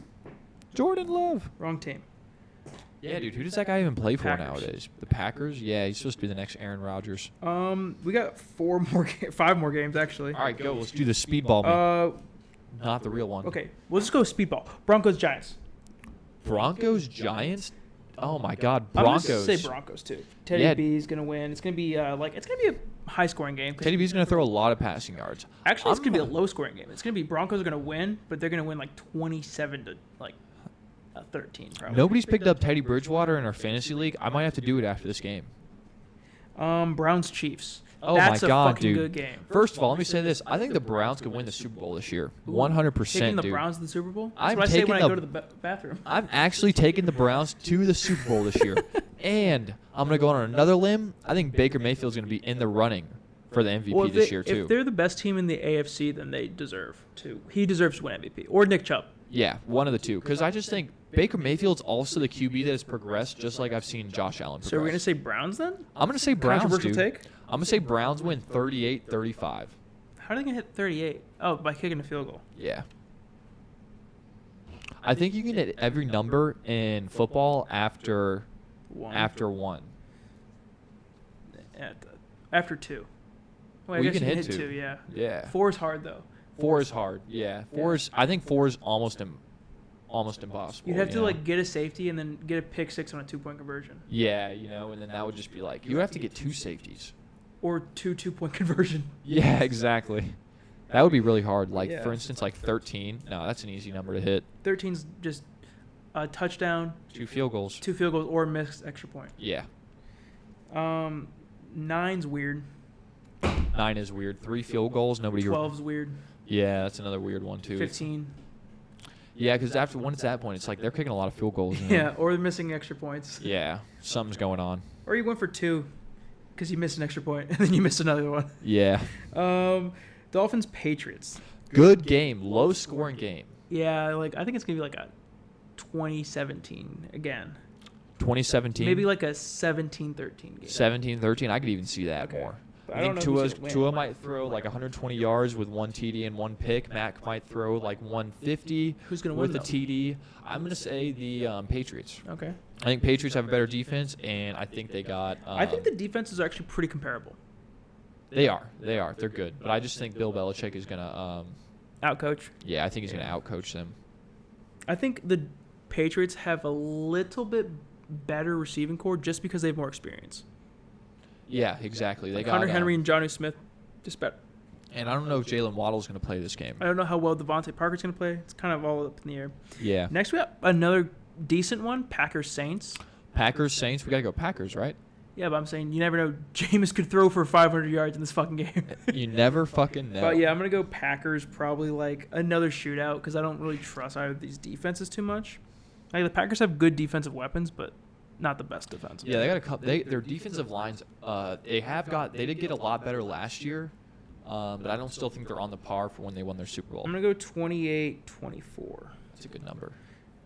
Jordan Love. Wrong team. Yeah, dude. Who does that guy even play for Packers. Nowadays? The Packers? Yeah, he's supposed to be the next Aaron Rodgers. We got 5 more games actually. All right, go. Let's do the speedball. Not the real one. Okay, we'll just go speedball. Broncos Giants. Broncos, Giants. Oh my God, I'm Broncos. gonna say Broncos too. Teddy B is gonna win. It's gonna be a high scoring game. Teddy B's gonna throw a lot of passing yards. Actually, it's gonna be a low scoring game. It's gonna be Broncos are gonna win, but they're gonna win like 27 to 13 probably. Nobody's picked up Teddy Bridgewater in our fantasy league. I might have to do it after this game. Browns Chiefs. Oh That's my God, a fucking dude! good game. First of all, let me say this: I think the Browns could win the Super Bowl this year, 100%. Taking the dude. Browns to the Super Bowl. That's I'm what I say taking when the- I go to the bathroom. I'm actually taking the Browns to the Super Bowl this year, and I'm gonna go on another limb. I think Baker Mayfield's gonna be in the running for the MVP this year too. If they're the best team in the AFC, then they deserve to. He deserves to win MVP or Nick Chubb. Yeah, one of the two. Because I just think Baker Mayfield's also the QB that has progressed, just like I've seen Josh Allen progress. So we're gonna say Browns then? I'm gonna say Browns, Controversial dude. take. I'm gonna say Browns win 38-35. How are they gonna hit 38? Oh, by kicking a field goal. Yeah. I think you can hit every number in football after One. one. After two. Well, I We guess can you hit can hit two. two. Yeah. Yeah. 4 is hard though. 4 is hard. Yeah. I think 4 is almost impossible. You'd have to know? get a safety and then get a pick 6 on a 2-point conversion. Yeah, and then that would just be like you have to get 2 safeties. Or 2-2-point conversion. Yeah, exactly. That would be really hard. Yeah. For instance, 13. No, that's an easy number to hit. 13's just a touchdown, 2 field goals. 2 field goals, or a missed extra point. Yeah. 9's weird. 9 is weird. 3 field goals. Nobody. 12's weird. Yeah, that's another weird one too. 15. Yeah, because once it's that point, it's like they're kicking a lot of field goals. Yeah, or they're missing extra points. Yeah, something's going on. Or you went for 2 because you missed an extra point and then you missed another one. Yeah. Dolphins Patriots. Good game. Low scoring game. Yeah, I think it's gonna be a 2017 again. 2017. Maybe a 17-13 game. 17-13. I could even see that Okay. more. But I I don't think know who's gonna win. Tua might throw 120 yards with 1 TD and 1 pick. Mac might throw 150 Who's gonna with win a TD. I'm gonna say the Patriots. Okay. I think Patriots have a better defense, and I think they got. I think the defenses are actually pretty comparable. They are. They're good, but I just think Bill Belichick is gonna. Outcoach. Yeah, I think he's gonna outcoach them. I think the Patriots have a little bit better receiving core just because they have more experience. Yeah, exactly. They got Hunter Henry and Johnny Smith, just better. And I don't know if Jalen Waddle's gonna play this game. I don't know how well Devontae Parker's going to play. It's kind of all up in the air. Yeah. Next, we have another decent one, Packers Saints. Packers Saints. We gotta go Packers, right? Yeah, but I'm saying you never know. Jameis could throw for 500 yards in this fucking game. You never fucking know. But yeah, I'm going to go Packers, probably another shootout because I don't really trust either of these defenses too much. The Packers have good defensive weapons, but not the best defense. Yeah, they got a couple. Their defensive lines. They did get a lot better last year, but I don't still think they're on the par for when they won their Super Bowl. I'm gonna go 28-24. That's a good number.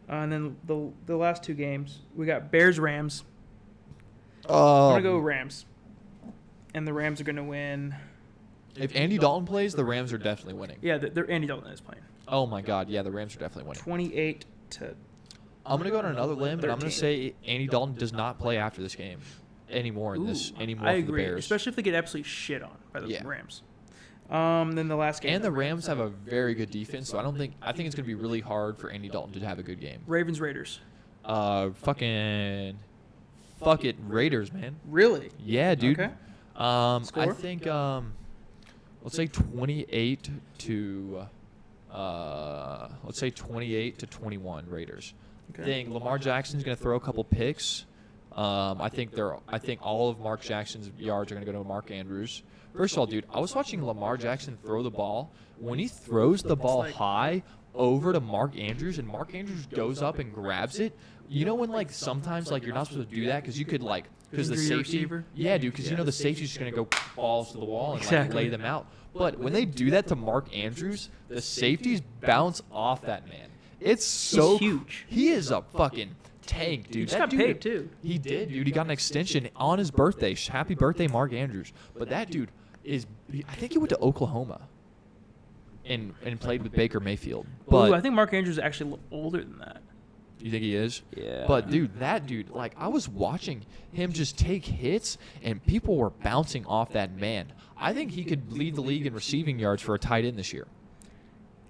And then the last 2 games, we got Bears Rams. I'm Oh. gonna go Rams, and the Rams are gonna win. If Andy Dalton plays, the Rams are definitely winning. Yeah, they're Andy Dalton is playing. Oh my God, yeah, the Rams are definitely winning. 28 to. I'm gonna go on another limb, and I'm gonna 13. say Andy Dalton does not play after this game anymore. I For the agree, Bears. especially if they get absolutely shit on by the Yeah. Rams. Then the last game. And the Rams have a very good defense, so I think it's gonna be really hard for Andy Dalton to have a good game. Ravens Raiders. Fuck it, Raiders, man. Really? Yeah, dude. Okay. I Score? think let's say 28 to 21 Raiders. Okay. I think Lamar Jackson's going to throw a couple picks. I think all of Mark Jackson's yards are going to go to Mark Andrews. First of all, dude, I was watching Lamar Jackson throw the ball. When he throws the ball high over to Mark Andrews and Mark Andrews goes up and grabs it, you know when sometimes you're not supposed to do that because you could because the Injure your safety. receiver? Yeah, dude, because the safety's just going to go balls to the wall and Exactly. lay them out. But when they do that to Mark Andrews, the safeties bounce off that man. It's so He's huge. He is a fucking tank, dude. He just That got dude- paid, too. He did, dude. He got an extension on his birthday. Happy birthday, Mark Andrews. But that dude I think he went to Oklahoma and played with Baker Mayfield. But Ooh, I think Mark Andrews is actually a little older than that. you think he is? Yeah. But that dude, I was watching him just take hits, and people were bouncing off that man. I think he could lead the league in receiving yards for a tight end this year.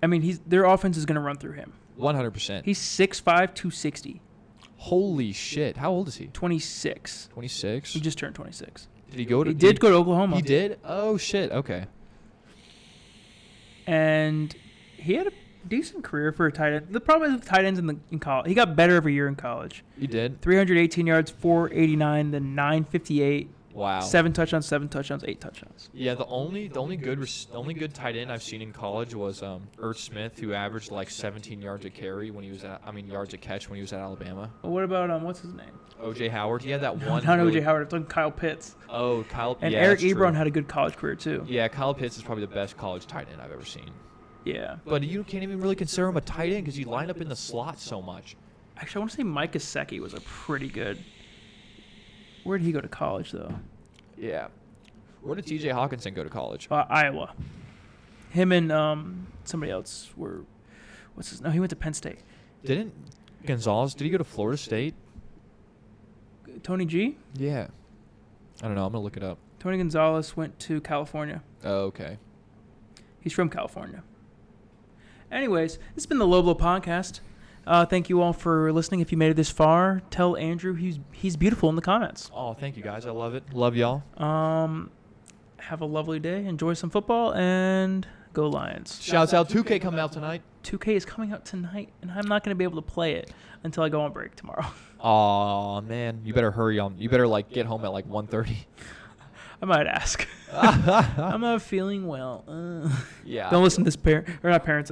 I mean, their offense is going to run through him. 100%. He's 6'5", 260. Holy shit. How old is he? 26. 26? He just turned 26. Did he go to... He did go to Oklahoma. He did? Oh, shit. Okay. And he had a decent career for a tight end. The problem is with tight ends in college. He got better every year in college. He did? 318 yards, 489, then 958. Wow. 7 touchdowns, 8 touchdowns. Yeah, the only good tight end I've seen in college was Irv Smith, who averaged like 17 yards a carry when he was yards a catch when he was at Alabama. Well, what about what's his name? O.J. Howard. He had that one. Not O.J. Howard. I'm talking Kyle Pitts. Oh, Kyle. And yeah, Eric that's Ebron true. had a good college career too. Yeah, Kyle Pitts is probably the best college tight end I've ever seen. Yeah. But you can't even really consider him a tight end because you line up in the slot so much. Actually, I want to say Mike Gesicki was a pretty good. Where did he go to college though? Yeah. Where did T.J. Hawkinson go to college? Iowa. Him and somebody else were. What's his? No, he went to Penn State. Didn't Gonzalez? Did he go to Florida State? Tony G. Yeah. I don't know. I'm gonna look it up. Tony Gonzalez went to California. Oh, okay. He's from California. Anyways, this has been the Low Blow Podcast. Thank you all for listening. If you made it this far, tell Andrew he's beautiful in the comments. Oh, thank you guys. I love it. Love y'all. Have a lovely day. Enjoy some football and go Lions. Shouts out 2K coming out tonight. 2K is coming out tonight, and I'm not going to be able to play it until I go on break tomorrow. Aw, man. You better hurry on. You better get home at 1:30. I might ask. I'm not feeling well. Yeah. Don't listen to this parents.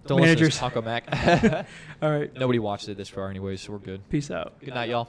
Don't managers. listen to Taco Mac. All right. Nobody watched it this far anyways, so we're good. Peace out. Good night, y'all.